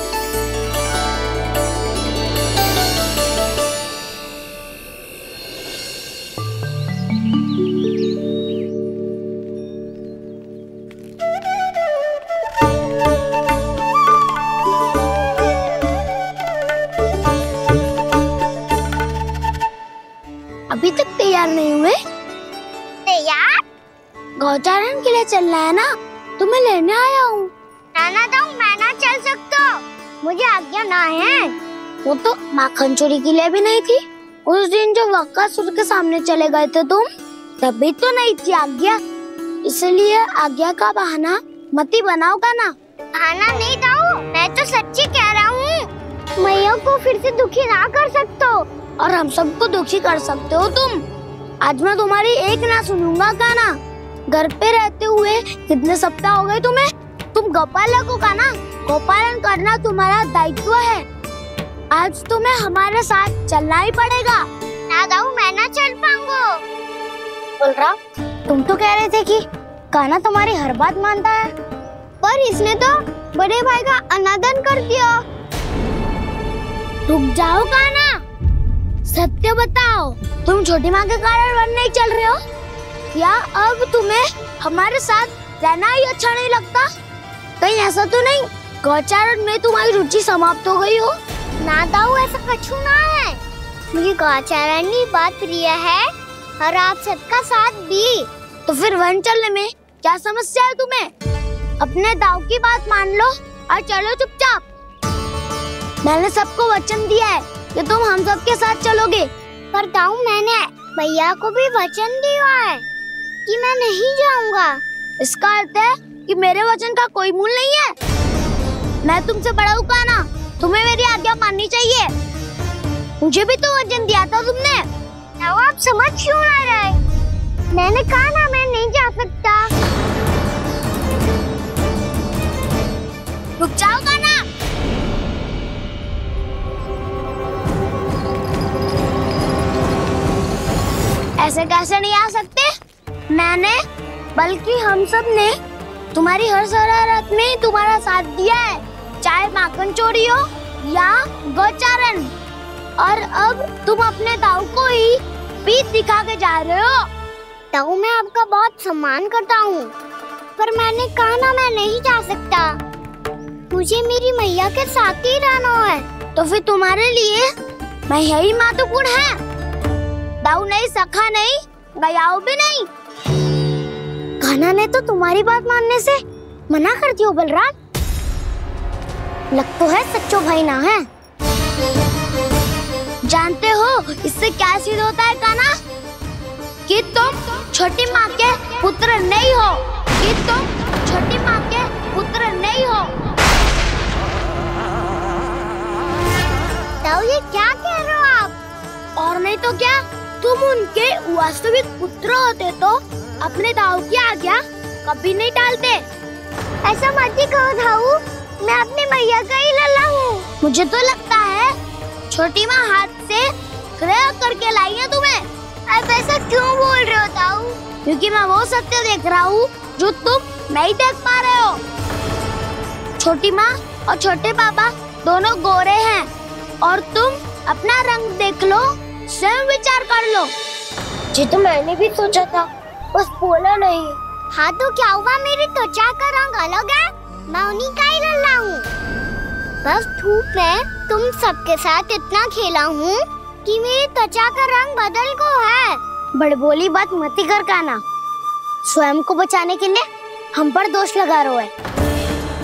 अभी तक तैयार नहीं हुए? तैयार? गौचारण के लिए चलना है ना, तो मैं लेने आया हूँ। नाना तो मैं ना चल सकता, मुझे आज्ञा ना है। वो तो माखन चोरी के लिए भी नहीं थी। उस दिन जो वक्कासुर के सामने चले गए थे तुम, तभी तो नहीं थी आज्ञा। इसलिए आज्ञा का बहाना मत ही बनाओ ना। बहाना नहीं दाऊ, मैं तो सच्ची कह रहा हूँ। मैया को फिर से दुखी ना कर सकते हो और हम सबको दुखी कर सकते हो तुम। आज मैं तुम्हारी एक ना सुनूंगा कान्हा। घर पे रहते हुए कितने सप्ताह हो गए तुम्हें? तुम गोपालक हो कान्हा, गोपालन करना तुम्हारा दायित्व है। आज तुम्हें हमारे साथ चलना ही पड़ेगा। ना दाऊ, मैं ना चल पाऊंगा। बलराम, तुम तो कह रहे थे कि कान्हा तुम्हारी हर बात मानता है, पर इसने तो बड़े भाई का अनादर कर दिया। रुक जाओ कान्हा, सत्य बताओ, तुम छोटी माँ के कारण वन नहीं चल रहे हो या अब तुम्हें हमारे साथ रहना ही अच्छा नहीं लगता? कहीं ऐसा तो नहीं गौचारण में तुम्हारी रुचि समाप्त हो गई हो? ना दाऊ, ऐसा कछु ना है। मुझे गौचारण ही बात प्रिय है और आप सबका साथ भी। तो फिर वन चलने में क्या समस्या है तुम्हें? अपने दाऊ की बात मान लो और चलो चुपचाप। मैंने सबको वचन दिया है कि तुम हम सबके साथ चलोगे। पर दाऊ, मैंने भैया को भी वचन दिया है कि मैं नहीं जाऊंगा। इसका अर्थ है कि मेरे वचन का कोई मूल नहीं है? मैं तुमसे बड़ा हूँ कान्हा, तुम्हें मेरी आज्ञा माननी चाहिए। मुझे भी तो वचन दिया था तुमने। अब आप समझ क्यों आ रहे? मैंने कहा ना मैं नहीं जा सकता। रुक जाओ कान्हा। ऐसे कैसे नहीं आ सकते? मैंने बल्कि हम सब ने तुम्हारी हर शरारत में तुम्हारा साथ दिया है, चाहे माखन चोरी हो या गौचारण। और अब तुम अपने ताऊ को ही पीठ दिखा के जा रहे हो। ताऊ मैं आपका बहुत सम्मान करता हूँ, पर मैंने कहा ना मैं नहीं जा सकता। मुझे मेरी मैया के साथ ही रहना है। तो फिर तुम्हारे लिए मैं यही महत्वपूर्ण है। दाऊ नहीं, सखा नहीं, गयाऊ भी नहीं। कान्हा ने तो तुम्हारी बात मानने से मना कर दिया बलराम। लग तो है सच्चो भाई ना है। जानते हो इससे क्या सिद्ध होता है कान्हा? कि तुम छोटी माँ के पुत्र नहीं हो, कि तुम छोटी माँ के पुत्र नहीं हो। ताऊ ये क्या कह रहे हो आप? और नहीं तो क्या, तुम उनके वास्तविक पुत्र होते तो अपने ताऊ की आज्ञा कभी नहीं टालते। ऐसा मत ही कहो ताऊ, मैं अपनी मैया का ही लल्ला हूँ। मुझे तो लगता है छोटी माँ हाथ से ग्रह करके लाई है तुम्हें। आप ऐसा क्यों बोल रहे हो ताऊ? क्योंकि मैं वो सत्य देख रहा हूँ जो तुम नहीं देख पा रहे हो। छोटी माँ और छोटे पापा दोनों गोरे हैं और तुम अपना रंग देख लो, स्वयं विचार कर लो। जी तो मैंने भी सोचा था, बस बोला नहीं। हाँ तो क्या हुआ, मेरी त्वचा का रंग अलग है, मैं उन्हीं का ही लल्ला हूँ। बस धूप में तुम सबके साथ इतना खेला हूँ कि मेरी त्वचा का रंग बदल को है। बड़बोली बात मत ही कर कान्हा। स्वयं को बचाने के लिए हम पर दोष लगा रहे है।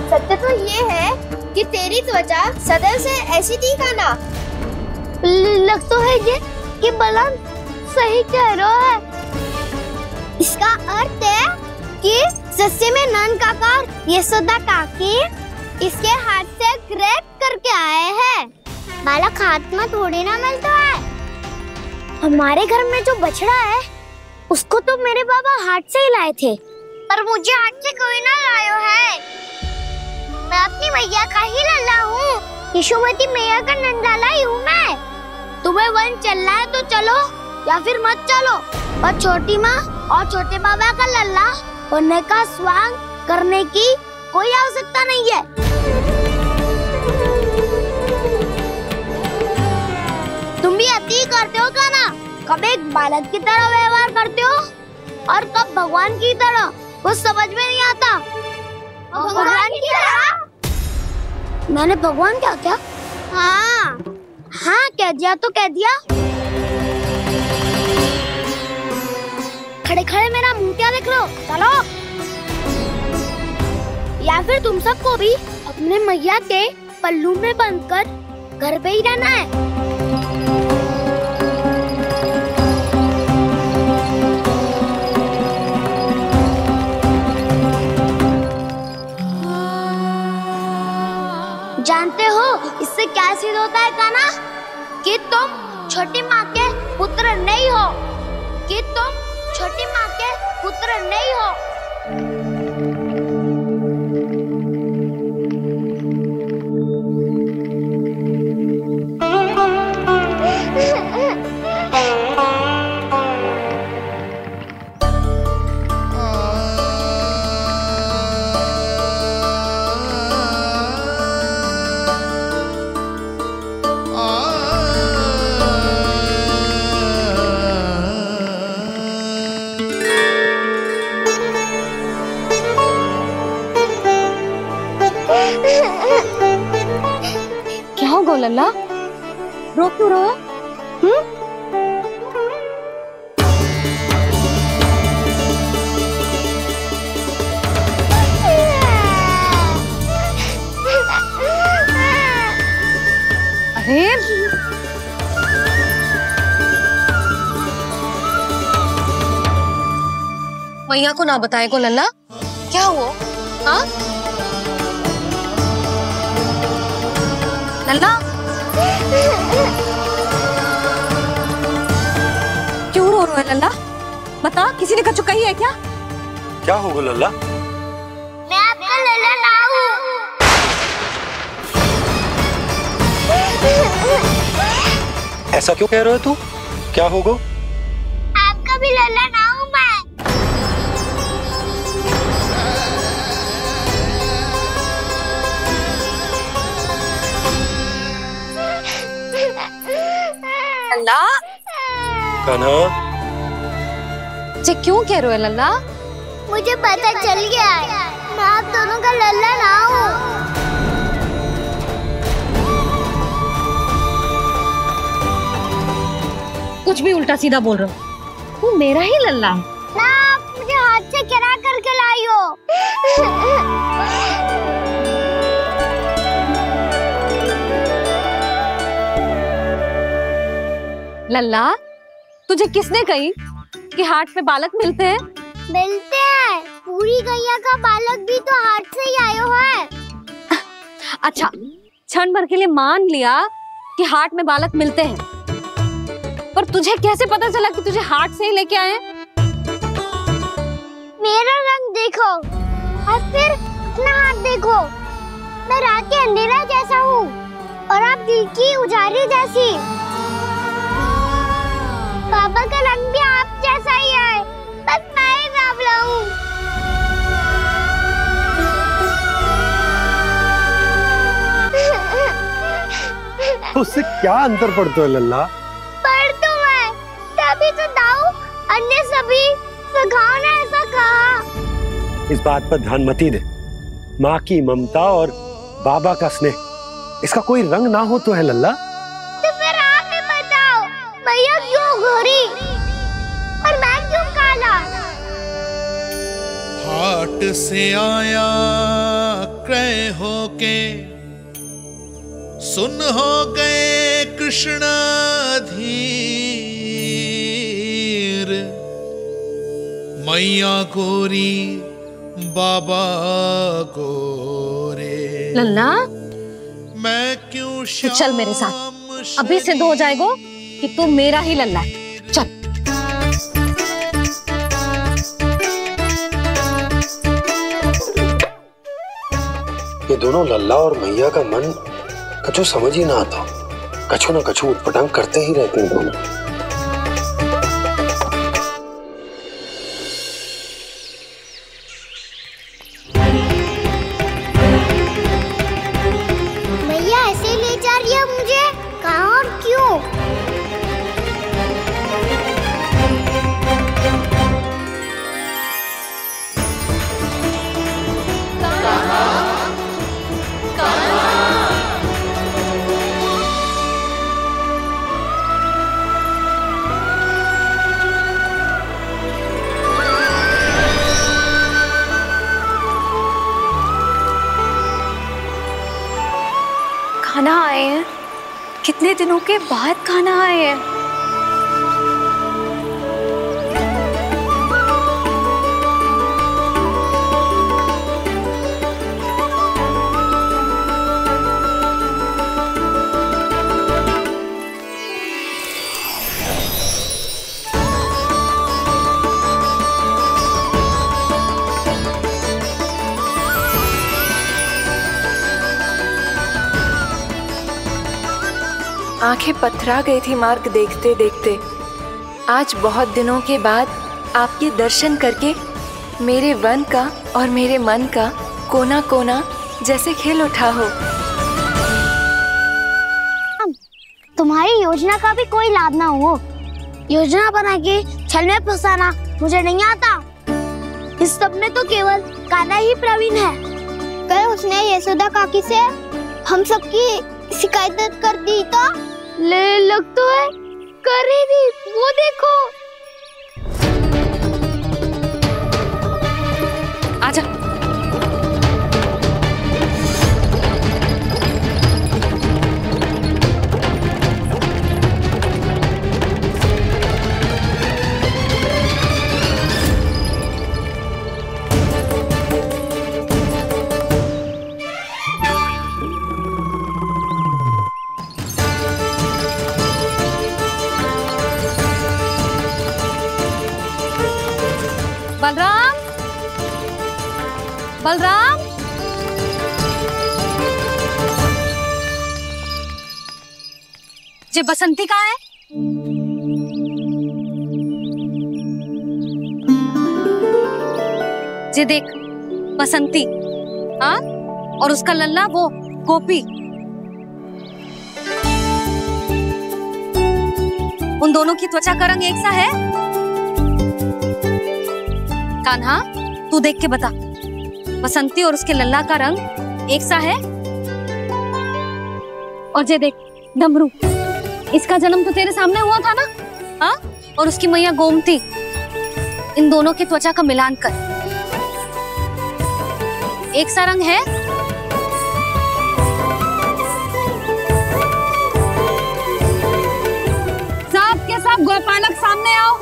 सत्य तो ये है कि तेरी त्वचा सदैव से ऐसी थी कान्हा। लग तो है ये कि बलराम सही कह रहा है। इसका अर्थ है कि सस्य में नन काका यशोदा काकी इसके हाथ से ग्रेट करके आए हैं। बालक हाथ में थोड़ी ना मिलता है। हमारे घर में जो बछड़ा है उसको तो मेरे बाबा हाथ से ही लाए थे। पर मुझे हाथ से कोई ना लायो है। मैं अपनी मैया का ही लल्ला हूँ, यशोमती मैया का नंदलाला ही हूँ मैं। तुम्हें वन चलना है तो चलो या फिर मत चलो, पर छोटी माँ और छोटे बाबा का लल्ला बनने का स्वांग करने की कोई आवश्यकता नहीं है। तुम भी अति करते हो कान्हा, कब एक बालक की तरह व्यवहार करते हो और कब भगवान की तरह, कुछ समझ में नहीं आता। भगवान की तरह? मैंने भगवान क्या क्या? हाँ हाँ कह दिया तो कह दिया। खड़े खड़े मेरा मुंह क्या देख लो, चलो। या फिर तुम सबको भी अपने मैया के पल्लू में बंधकर घर पे ही रहना है। जानते हो इससे क्या सिद्ध होता है कान्हा? कि तुम छोटी माँ के पुत्र नहीं हो, कि तुम छोटी माँ के पुत्र नहीं हो। क्या हो लल्ला, रो क्यों रहे हो? अरे मैया को ना बताए को लल्ला, क्या हुआ? हाँ? लल्ला क्यों रो रहा है लल्ला? बता, किसी ने कछु कही है क्या? क्या होगा लल्ला? मैं आपका लल्ला ना हूँ। ऐसा क्यों कह रहे हो तू? क्या होगा? आपका भी लल्ला ना हूँ मैं। लल्ला कान्हा, जे क्यों कह रहे हो लल्ला? मुझे पता चल गया है, मैं आप दोनों का लल्ला ना हूँ। कुछ भी उल्टा सीधा बोल रहे हो। तू मेरा ही लल्ला है। ना, आप मुझे हाथ से गिरा करके लाई हो। लल्ला, तुझे किसने कही कि हाट में बालक मिलते हैं? मिलते हैं। पूरी गैया का बालक भी तो हाट से ही आयो है। अच्छा, क्षण भर के लिए मान लिया कि हाट में बालक मिलते हैं, पर तुझे कैसे पता चला कि तुझे हाट से ही लेके आए हैं? मेरा रंग देखो और फिर अपना हाथ देखो। मैं रात के अंधेरा जैसा हूँ और आप दिल की उजाली जैसी। पापा का रंग भी आप जैसा ही है, बस मैं ही बावला हूँ। उससे क्या अंतर पड़ता है लल्ला? पर तो मैं तभी तो दाऊ अन्य सभी सखाओ ने ऐसा कहा। इस बात पर ध्यान मत ही दे। माँ की ममता और बाबा का स्नेह, इसका कोई रंग ना हो तो है लल्ला? तो फिर आप ही बताओ, भैया क्यों गोरी और मैं क्यों काला? हाट से आया क्रय होके, सुन हो गए कृष्ण धीर। मैया गोरी बाबा गोरे। लल्ला, मैं क्यों तू चल मेरे साथ। अभी सिद्ध हो जाएगा कि तू मेरा ही लल्ला है। चल। ये दोनों लल्ला और मैया का मन कछु समझ ही ना आता। कछु ना कछु उटपटांग करते ही रहते हैं दोनों। भैया ऐसे ले जा रही है मुझे, कहाँ और क्यों? खाना आए हैं, कितने दिनों के बाद खाना आए हैं। आंखें पथरा गई थी मार्ग देखते देखते। आज बहुत दिनों के बाद आपके दर्शन करके मेरे वन का और मेरे मन का कोना कोना जैसे खिल उठा हो। तुम्हारी योजना का भी कोई लाभ ना हो। योजना बना के छल में फंसाना मुझे नहीं आता। इस सब में तो केवल कान्हा ही प्रवीण है। कल उसने यशोदा काकी से हम सबकी शिकायत कर दी तो लग तो है कर ही दी। वो देखो। आजा। जे बसंती कहाँ है? जे देख बसंती, हाँ, और उसका लल्ला वो गोपी, उन दोनों की त्वचा का रंग एक सा है? कान्हा, तू देख के बता, बसंती और उसके लल्ला का रंग एक सा है? और जे देख डमरू, इसका जन्म तो तेरे सामने हुआ था ना, हाँ? और उसकी मैया गोमती, इन दोनों की त्वचा का मिलान कर एक सा रंग है? सब के सब गोपालक सामने आओ।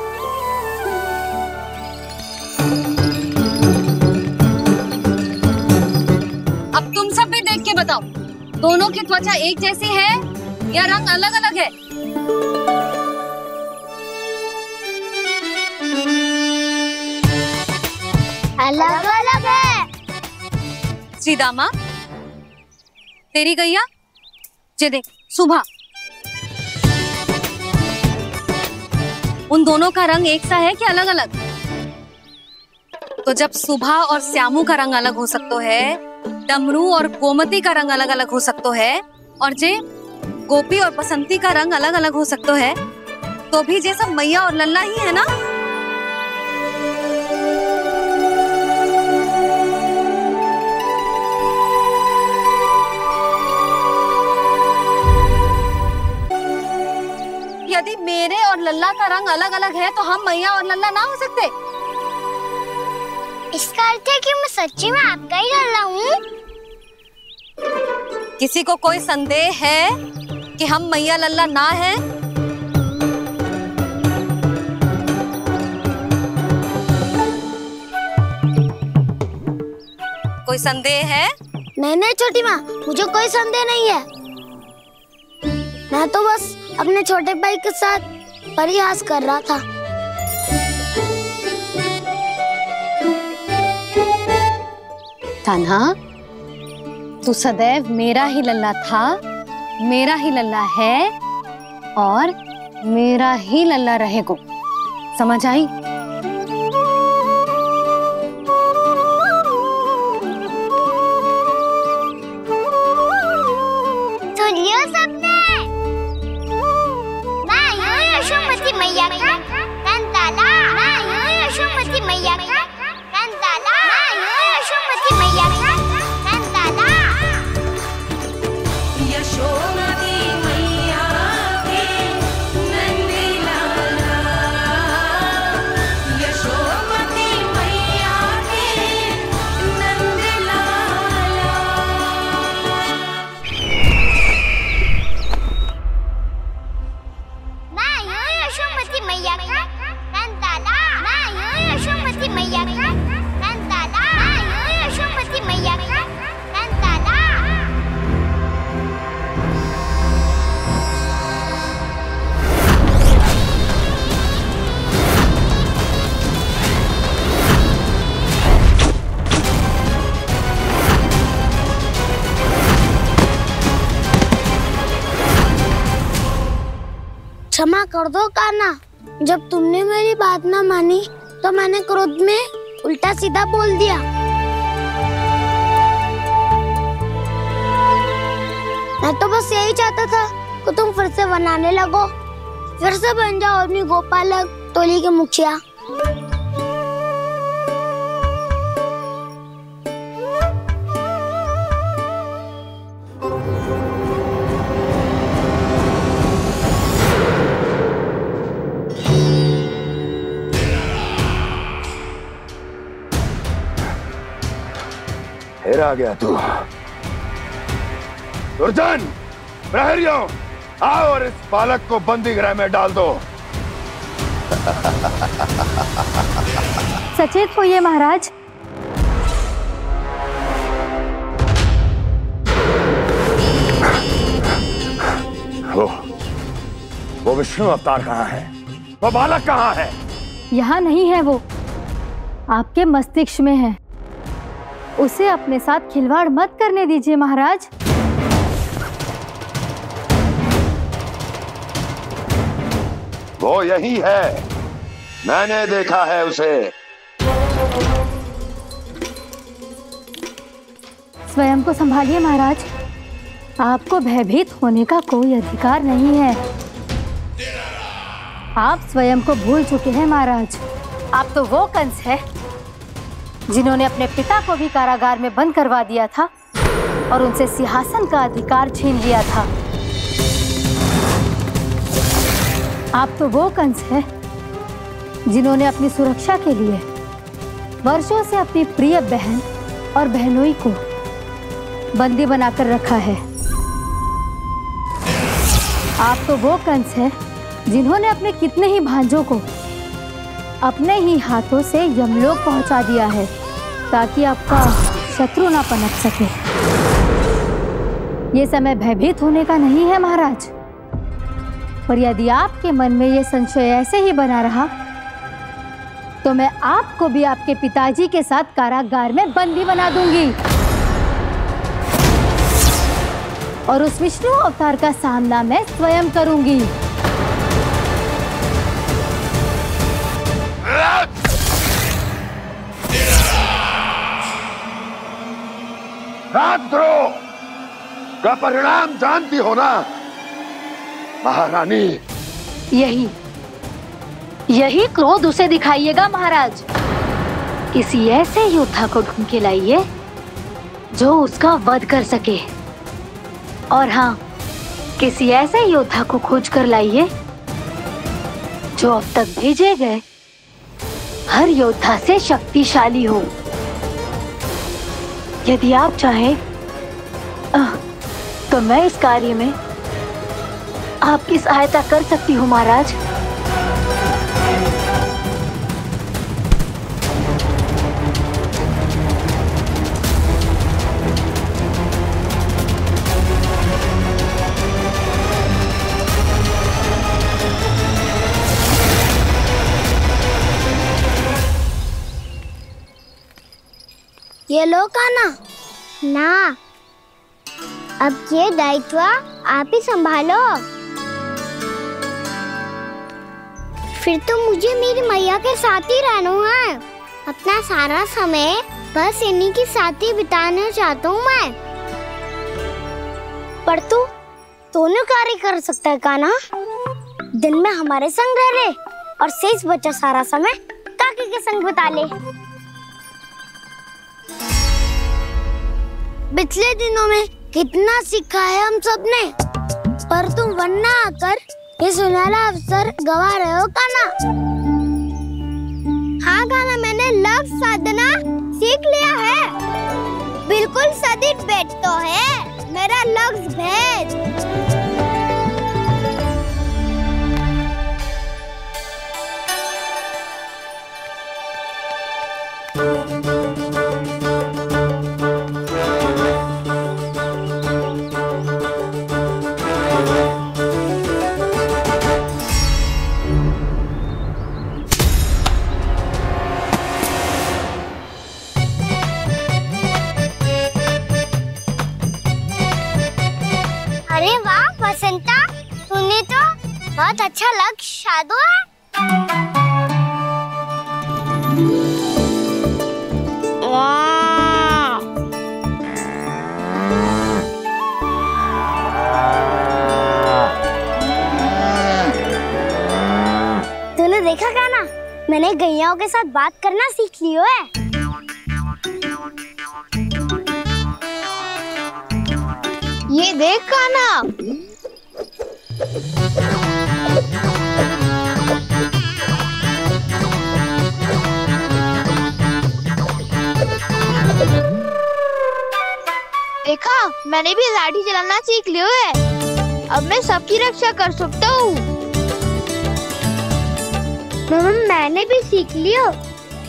अब तुम सब भी देख के बताओ, दोनों की त्वचा एक जैसी है या रंग अलग अलग है? अलग अलग है। श्रीदामा, तेरी गैया, जे देख सुभा, उन दोनों का रंग एक सा है कि अलग अलग? तो जब सुभा और श्यामू का रंग अलग हो सकता है, डमरू और गोमती का रंग अलग अलग हो सकता है, और जे गोपी और बसंती का रंग अलग अलग हो सकता है, तो भी जे सब मैया और लल्ला ही है ना? यदि मेरे और लल्ला का रंग अलग अलग है तो हम मैया और लल्ला ना हो सकते? इसका अर्थ है कि मैं सच्ची में आपका ही लल्ला हूँ? किसी को कोई संदेह है कि हम मैया लल्ला ना हैं? कोई संदेह है? नहीं छोटी माँ, मुझे कोई संदेह नहीं है। मैं तो बस अपने छोटे भाई के साथ परिहास कर रहा था। कान्हा, तू सदैव मेरा ही लल्ला था, मेरा ही लल्ला है और मेरा ही लल्ला रहेगा, समझ आई? सुनियो सबने, मैं हूँ यशोमती मैया का कंताला, मैं हूँ यशोमती मैया का कंताला, मैं हूँ यशोमती मैया का कंताला। यशोमती मैया के नंदी लाला, यशोमती मैया के नंदी लाला। मैं हूँ यशोमती मैया का कंताला, मैं हूँ यशोमती मैया का कंताला, मैं हूँ यशोमती मैया का कंताला। क्षमा कर दो कान्हा, जब तुमने मेरी बात ना मानी तो मैंने क्रोध में उल्टा सीधा बोल दिया। मैं तो बस यही चाहता था कि तुम फिर से बनाने लगो, फिर से बन जाओ अपनी गोपालक टोली के मुखिया। फिर आ गया तू। दुर्जन, प्रहरियों, आओ और इस बालक को बंदी गृह में डाल दो। सचेत होइए महाराज। वो विष्णु अवतार कहाँ है? वो बालक कहाँ है? यहाँ नहीं है, वो आपके मस्तिष्क में है। उसे अपने साथ खिलवाड़ मत करने दीजिए महाराज। वो यही है, मैंने देखा है उसे। स्वयं को संभालिए महाराज, आपको भयभीत होने का कोई अधिकार नहीं है। आप स्वयं को भूल चुके हैं महाराज। आप तो वो कंस है जिन्होंने अपने पिता को भी कारागार में बंद करवा दिया था और उनसे सिंहासन का अधिकार छीन लिया था। आप तो वो कंस है जिन्होंने अपनी सुरक्षा के लिए वर्षों से अपनी प्रिय बहन और बहनोई को बंदी बनाकर रखा है। आप तो वो कंस है जिन्होंने अपने कितने ही भांजों को अपने ही हाथों से यमलोक पहुंचा दिया है ताकि आपका शत्रु ना पनप सके। ये समय भयभीत होने का नहीं है महाराज, पर यदि आपके मन में ये संशय ऐसे ही बना रहा तो मैं आपको भी आपके पिताजी के साथ कारागार में बंदी बना दूंगी और उस विष्णु अवतार का सामना मैं स्वयं करूंगी। राजद्रोह का परिणाम जानती हो ना महारानी? यही क्रोध उसे दिखाइएगा महाराज। किसी ऐसे योद्धा को ढूंढ के लाइए जो उसका वध कर सके, और हाँ, किसी ऐसे योद्धा को खोज कर लाइए जो अब तक भेजे गए हर योद्धा से शक्तिशाली हो। यदि आप चाहें तो मैं इस कार्य में आपकी सहायता कर सकती हूँ महाराज। ये लो कान्हा। ना, अब ये दायित्व आप ही संभालो। फिर तो मुझे मेरी मैया के साथ ही रहना है। अपना सारा समय बस इन्हीं के साथ ही बिताना चाहता हूँ मैं। पर तू दोनों कार्य कर सकता है कान्हा। दिन में हमारे संग रह ले और शेष बचा सारा समय काकी के संग बिता ले। पिछले दिनों में कितना सीखा है हम सब ने, पर तुम वरना आकर ये सुनहरा अवसर गवा रहे हो कान्हा। हाँ कान्हा, मैंने लक्ष्य साधना सीख लिया है। बिल्कुल सदित भेद तो है मेरा लक्ष्य भेद। अरे वाह बसंता, तूने तो बहुत अच्छा लक्ष्य साधा है। तूने देखा कान्हा, मैंने गैयाओं के साथ बात करना सीख लियो है। ये देख कान्हा, देखा, मैंने भी लाठी चलाना सीख लियो है। अब मैं सबकी रक्षा कर सकता हूँ। मैंने भी सीख लियो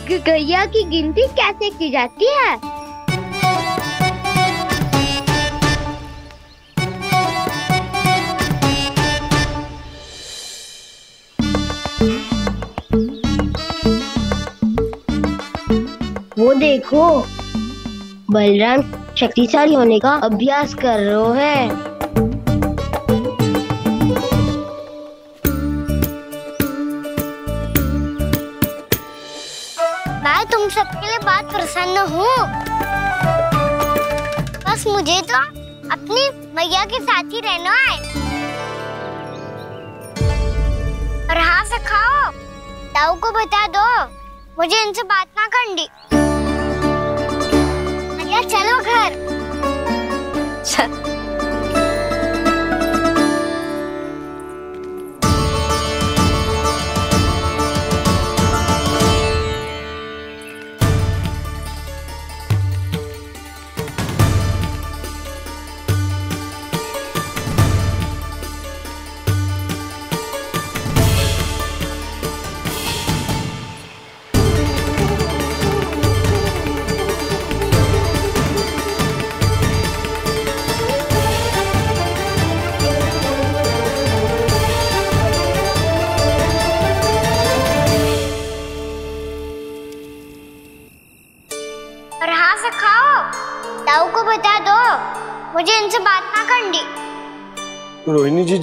कि गैया की गिनती कैसे की जाती है। वो देखो, बलराम शक्तिशाली होने का अभ्यास कर रहे हैं। प्रसन्न हूँ। बस मुझे तो अपनी मैया के साथ ही रहना है। और हाँ से खाओ, ताऊ को बता दो मुझे इनसे बात ना करनी। मैया चलो घर। चल। ताऊ को बता दो मुझे इनसे बात ना करनी। रोहिणी जी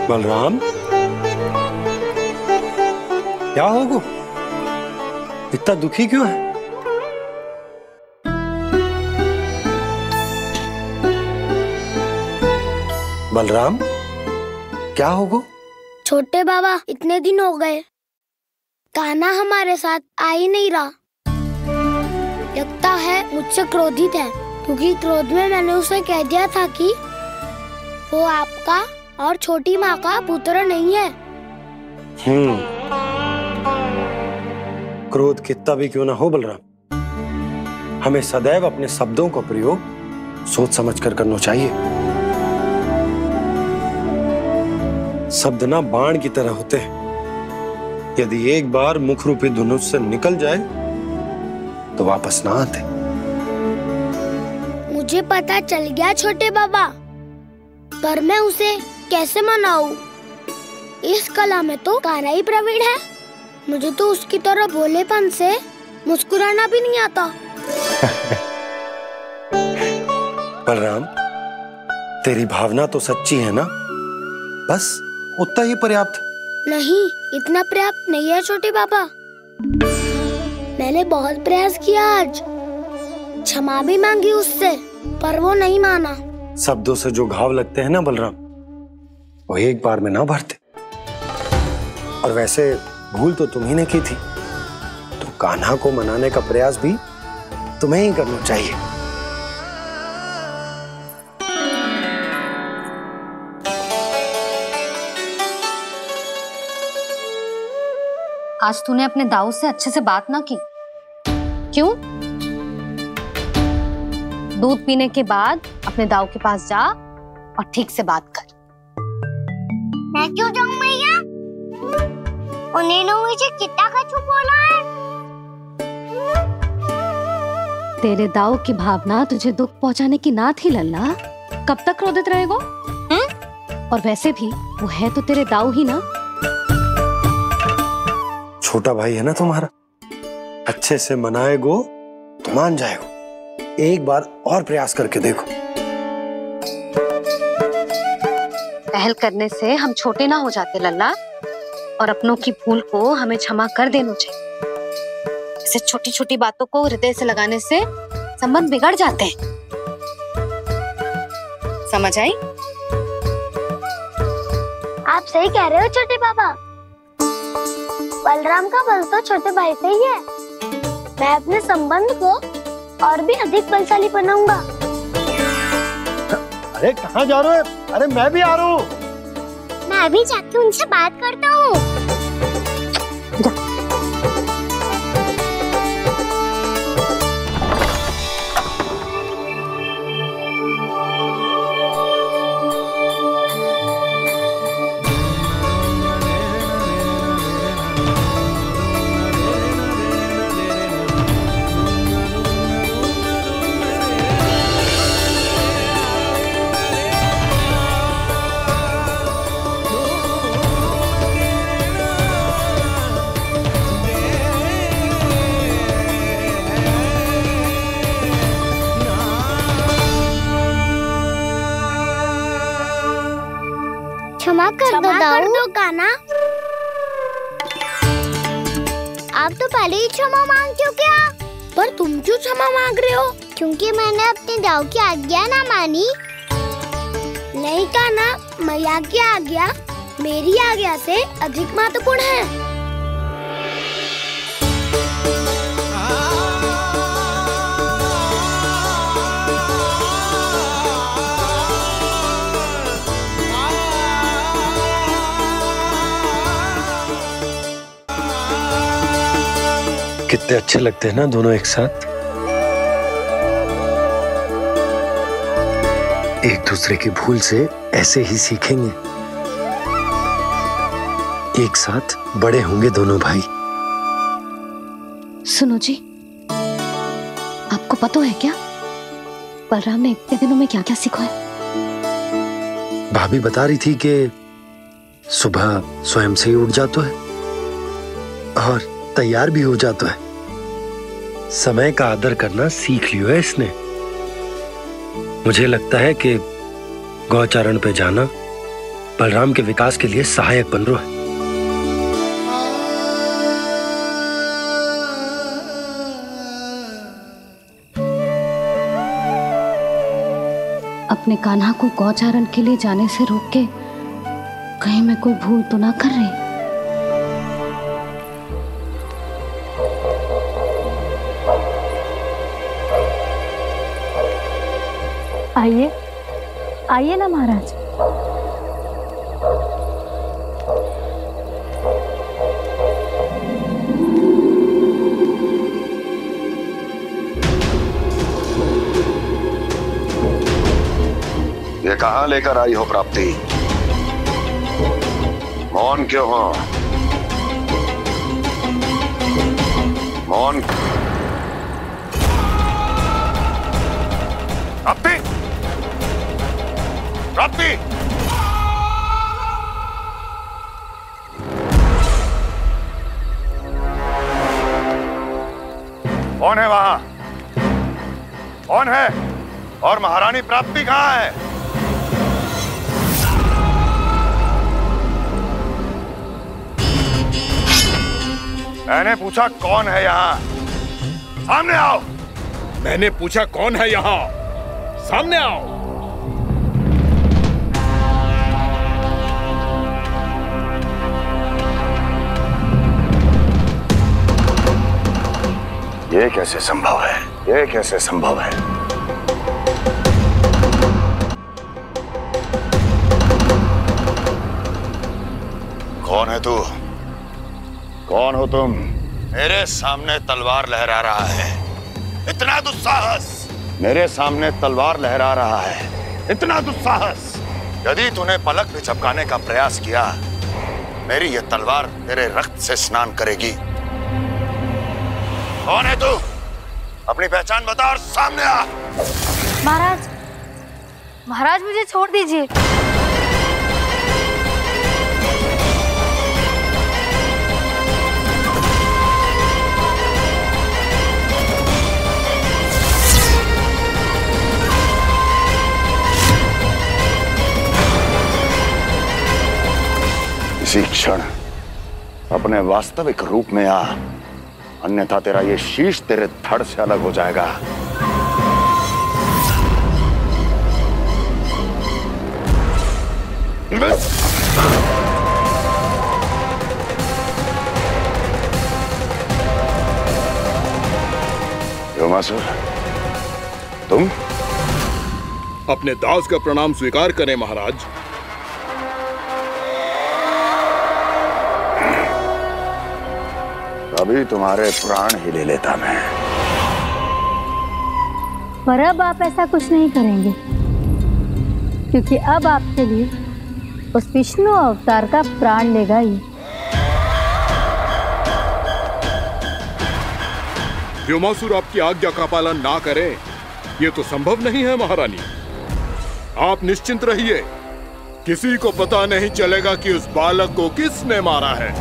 बलराम, क्या होगा? इतना दुखी क्यों है? बलराम, क्या होगा? छोटे बाबा, इतने दिन हो गए कान्हा हमारे साथ आ ही नहीं रहा। लगता है मुझसे क्रोधित है, क्योंकि क्रोध में मैंने उसे कह दिया था कि वो आपका और छोटी माँ का पुत्र नहीं है। क्रोध कितना भी क्यों ना हो बलराम, हमें सदैव अपने शब्दों का प्रयोग सोच समझकर करना चाहिए। शब्द ना बाण की तरह होते हैं, यदि एक बार मुख रूपी धनुष से निकल जाए तो वापस ना आते। मुझे पता चल गया छोटे बाबा, पर मैं उसे कैसे मनाऊं? इस कला में तो कान्हा ही प्रवीण है। मुझे तो उसकी तरह भोलेपन से मुस्कुराना भी नहीं आता। बलराम, तेरी भावना तो सच्ची है ना, बस उतना ही पर्याप्त। नहीं, इतना पर्याप्त नहीं है छोटे बाबा। मैंने बहुत प्रयास किया, आज क्षमा भी मांगी उससे, पर वो नहीं माना। शब्दों से जो घाव लगते हैं ना बलराम, वो एक बार में ना भरते। और वैसे भूल तो तुम्ही ने की थी, तो कान्हा को मनाने का प्रयास भी तुम्हें ही करना चाहिए। आज तूने अपने दाऊ से अच्छे से बात ना की, क्यों? दूध पीने के बाद अपने दाऊ के पास जा और ठीक से बात कर। मैं क्यों जाऊं मैया? उन्होंने मुझे कितना कछु बोला है। तेरे दाऊ की भावना तुझे दुख पहुंचाने की ना थी लल्ला। कब तक क्रोधित रहेगो? और वैसे भी वो है तो तेरे दाऊ ही ना। छोटा भाई है ना तुम्हारा, अच्छे से मनाएगो तो मान जाएगो। एक बार और प्रयास करके देखो। पहल करने से हम छोटे ना हो जाते लल्ला, और अपनों की भूल को हमें क्षमा कर देना चाहिए। ऐसे छोटी छोटी बातों को हृदय से लगाने से संबंध बिगड़ जाते हैं। समझ आई? आप सही कह रहे हो छोटे बाबा। बलराम का बल तो छोटे भाई से ही है। मैं अपने संबंध को और भी अधिक बलशाली बनाऊंगा। अरे कहाँ जा रहे हो? अरे मैं भी आ रहा हूँ। मैं भी जाके उनसे बात करता हूँ। क्षमा कर दो कान्हा। आप तो पहले ही क्षमा मांगते हो क्या? पर तुम क्यों क्षमा मांग रहे हो? क्योंकि मैंने अपने दाऊ की आज्ञा ना मानी। नहीं कान्हा, मैया की आज्ञा मेरी आज्ञा से अधिक महत्वपूर्ण है। कितने अच्छे लगते हैं ना दोनों एक साथ। एक दूसरे की भूल से ऐसे ही सीखेंगे। एक साथ बड़े होंगे दोनों भाई। सुनो जी, आपको पता है क्या बलराम ने इतने दिनों में क्या क्या सीखा है? भाभी बता रही थी कि सुबह स्वयं से ही उठ जाता है और तैयार भी हो जाता है। समय का आदर करना सीख लियो है इसने। मुझे लगता है कि गौचारण पे जाना बलराम के विकास के लिए सहायक बन रहा है। अपने कान्हा को गौचारण के लिए जाने से रोक के कहीं मैं कोई भूल तो ना कर रही? आइए आइए ना महाराज। ये कहाँ लेकर आई हो प्राप्ति? मौन क्यों हो? मौन। प्राप्ति, प्राप्ति, कौन है वहां? कौन है? और महारानी प्राप्ति कहाँ है? मैंने पूछा कौन है यहाँ? सामने आओ। मैंने पूछा कौन है यहाँ? सामने आओ। ये कैसे संभव है? ये कैसे संभव है? कौन है तू? कौन हो तुम? मेरे सामने तलवार लहरा रहा है। इतना दुस्साहस! मेरे सामने तलवार लहरा रहा है। इतना दुस्साहस! यदि तूने पलक भी झपकाने का प्रयास किया, मेरी ये तलवार तेरे रक्त से स्नान करेगी। कौन है तू? अपनी पहचान बता और सामने आ। महाराज, महाराज मुझे छोड़ दीजिए। इसी क्षण अपने वास्तविक रूप में आ, अन्यथा तेरा ये शीश तेरे धड़ से अलग हो जाएगा। व्योमासुर, तुम? अपने दास का प्रणाम स्वीकार करें महाराज। अभी तुम्हारे प्राण ही ले लेता मैं। पर अब आप ऐसा कुछ नहीं करेंगे, क्योंकि अब आपके लिए उस विष्णु अवतार का प्राण लेगा ही। व्योमासुर आपकी आज्ञा का पालन ना करे, ये तो संभव नहीं है महारानी। आप निश्चिंत रहिए, किसी को पता नहीं चलेगा कि उस बालक को किसने मारा है।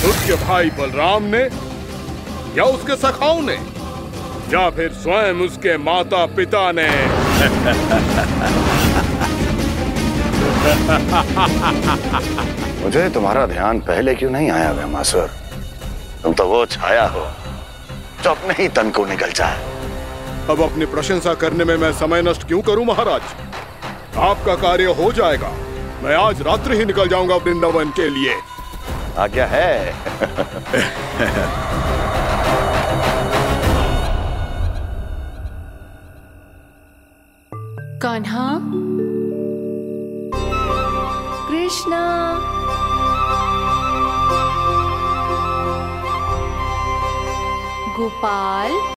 उसके भाई बलराम ने, या उसके सखाओं ने, या फिर स्वयं उसके माता पिता ने। मुझे तुम्हारा ध्यान पहले क्यों नहीं आया व्योमासुर? तुम तो वो छाया हो जो अपने ही तन को निगल जाए। अब अपनी प्रशंसा करने में मैं समय नष्ट क्यों करूं महाराज? आपका कार्य हो जाएगा। मैं आज रात्रि ही निकल जाऊंगा वृंदावन के लिए। आज्ञा है। कान्हा, कृष्णा, गोपाल।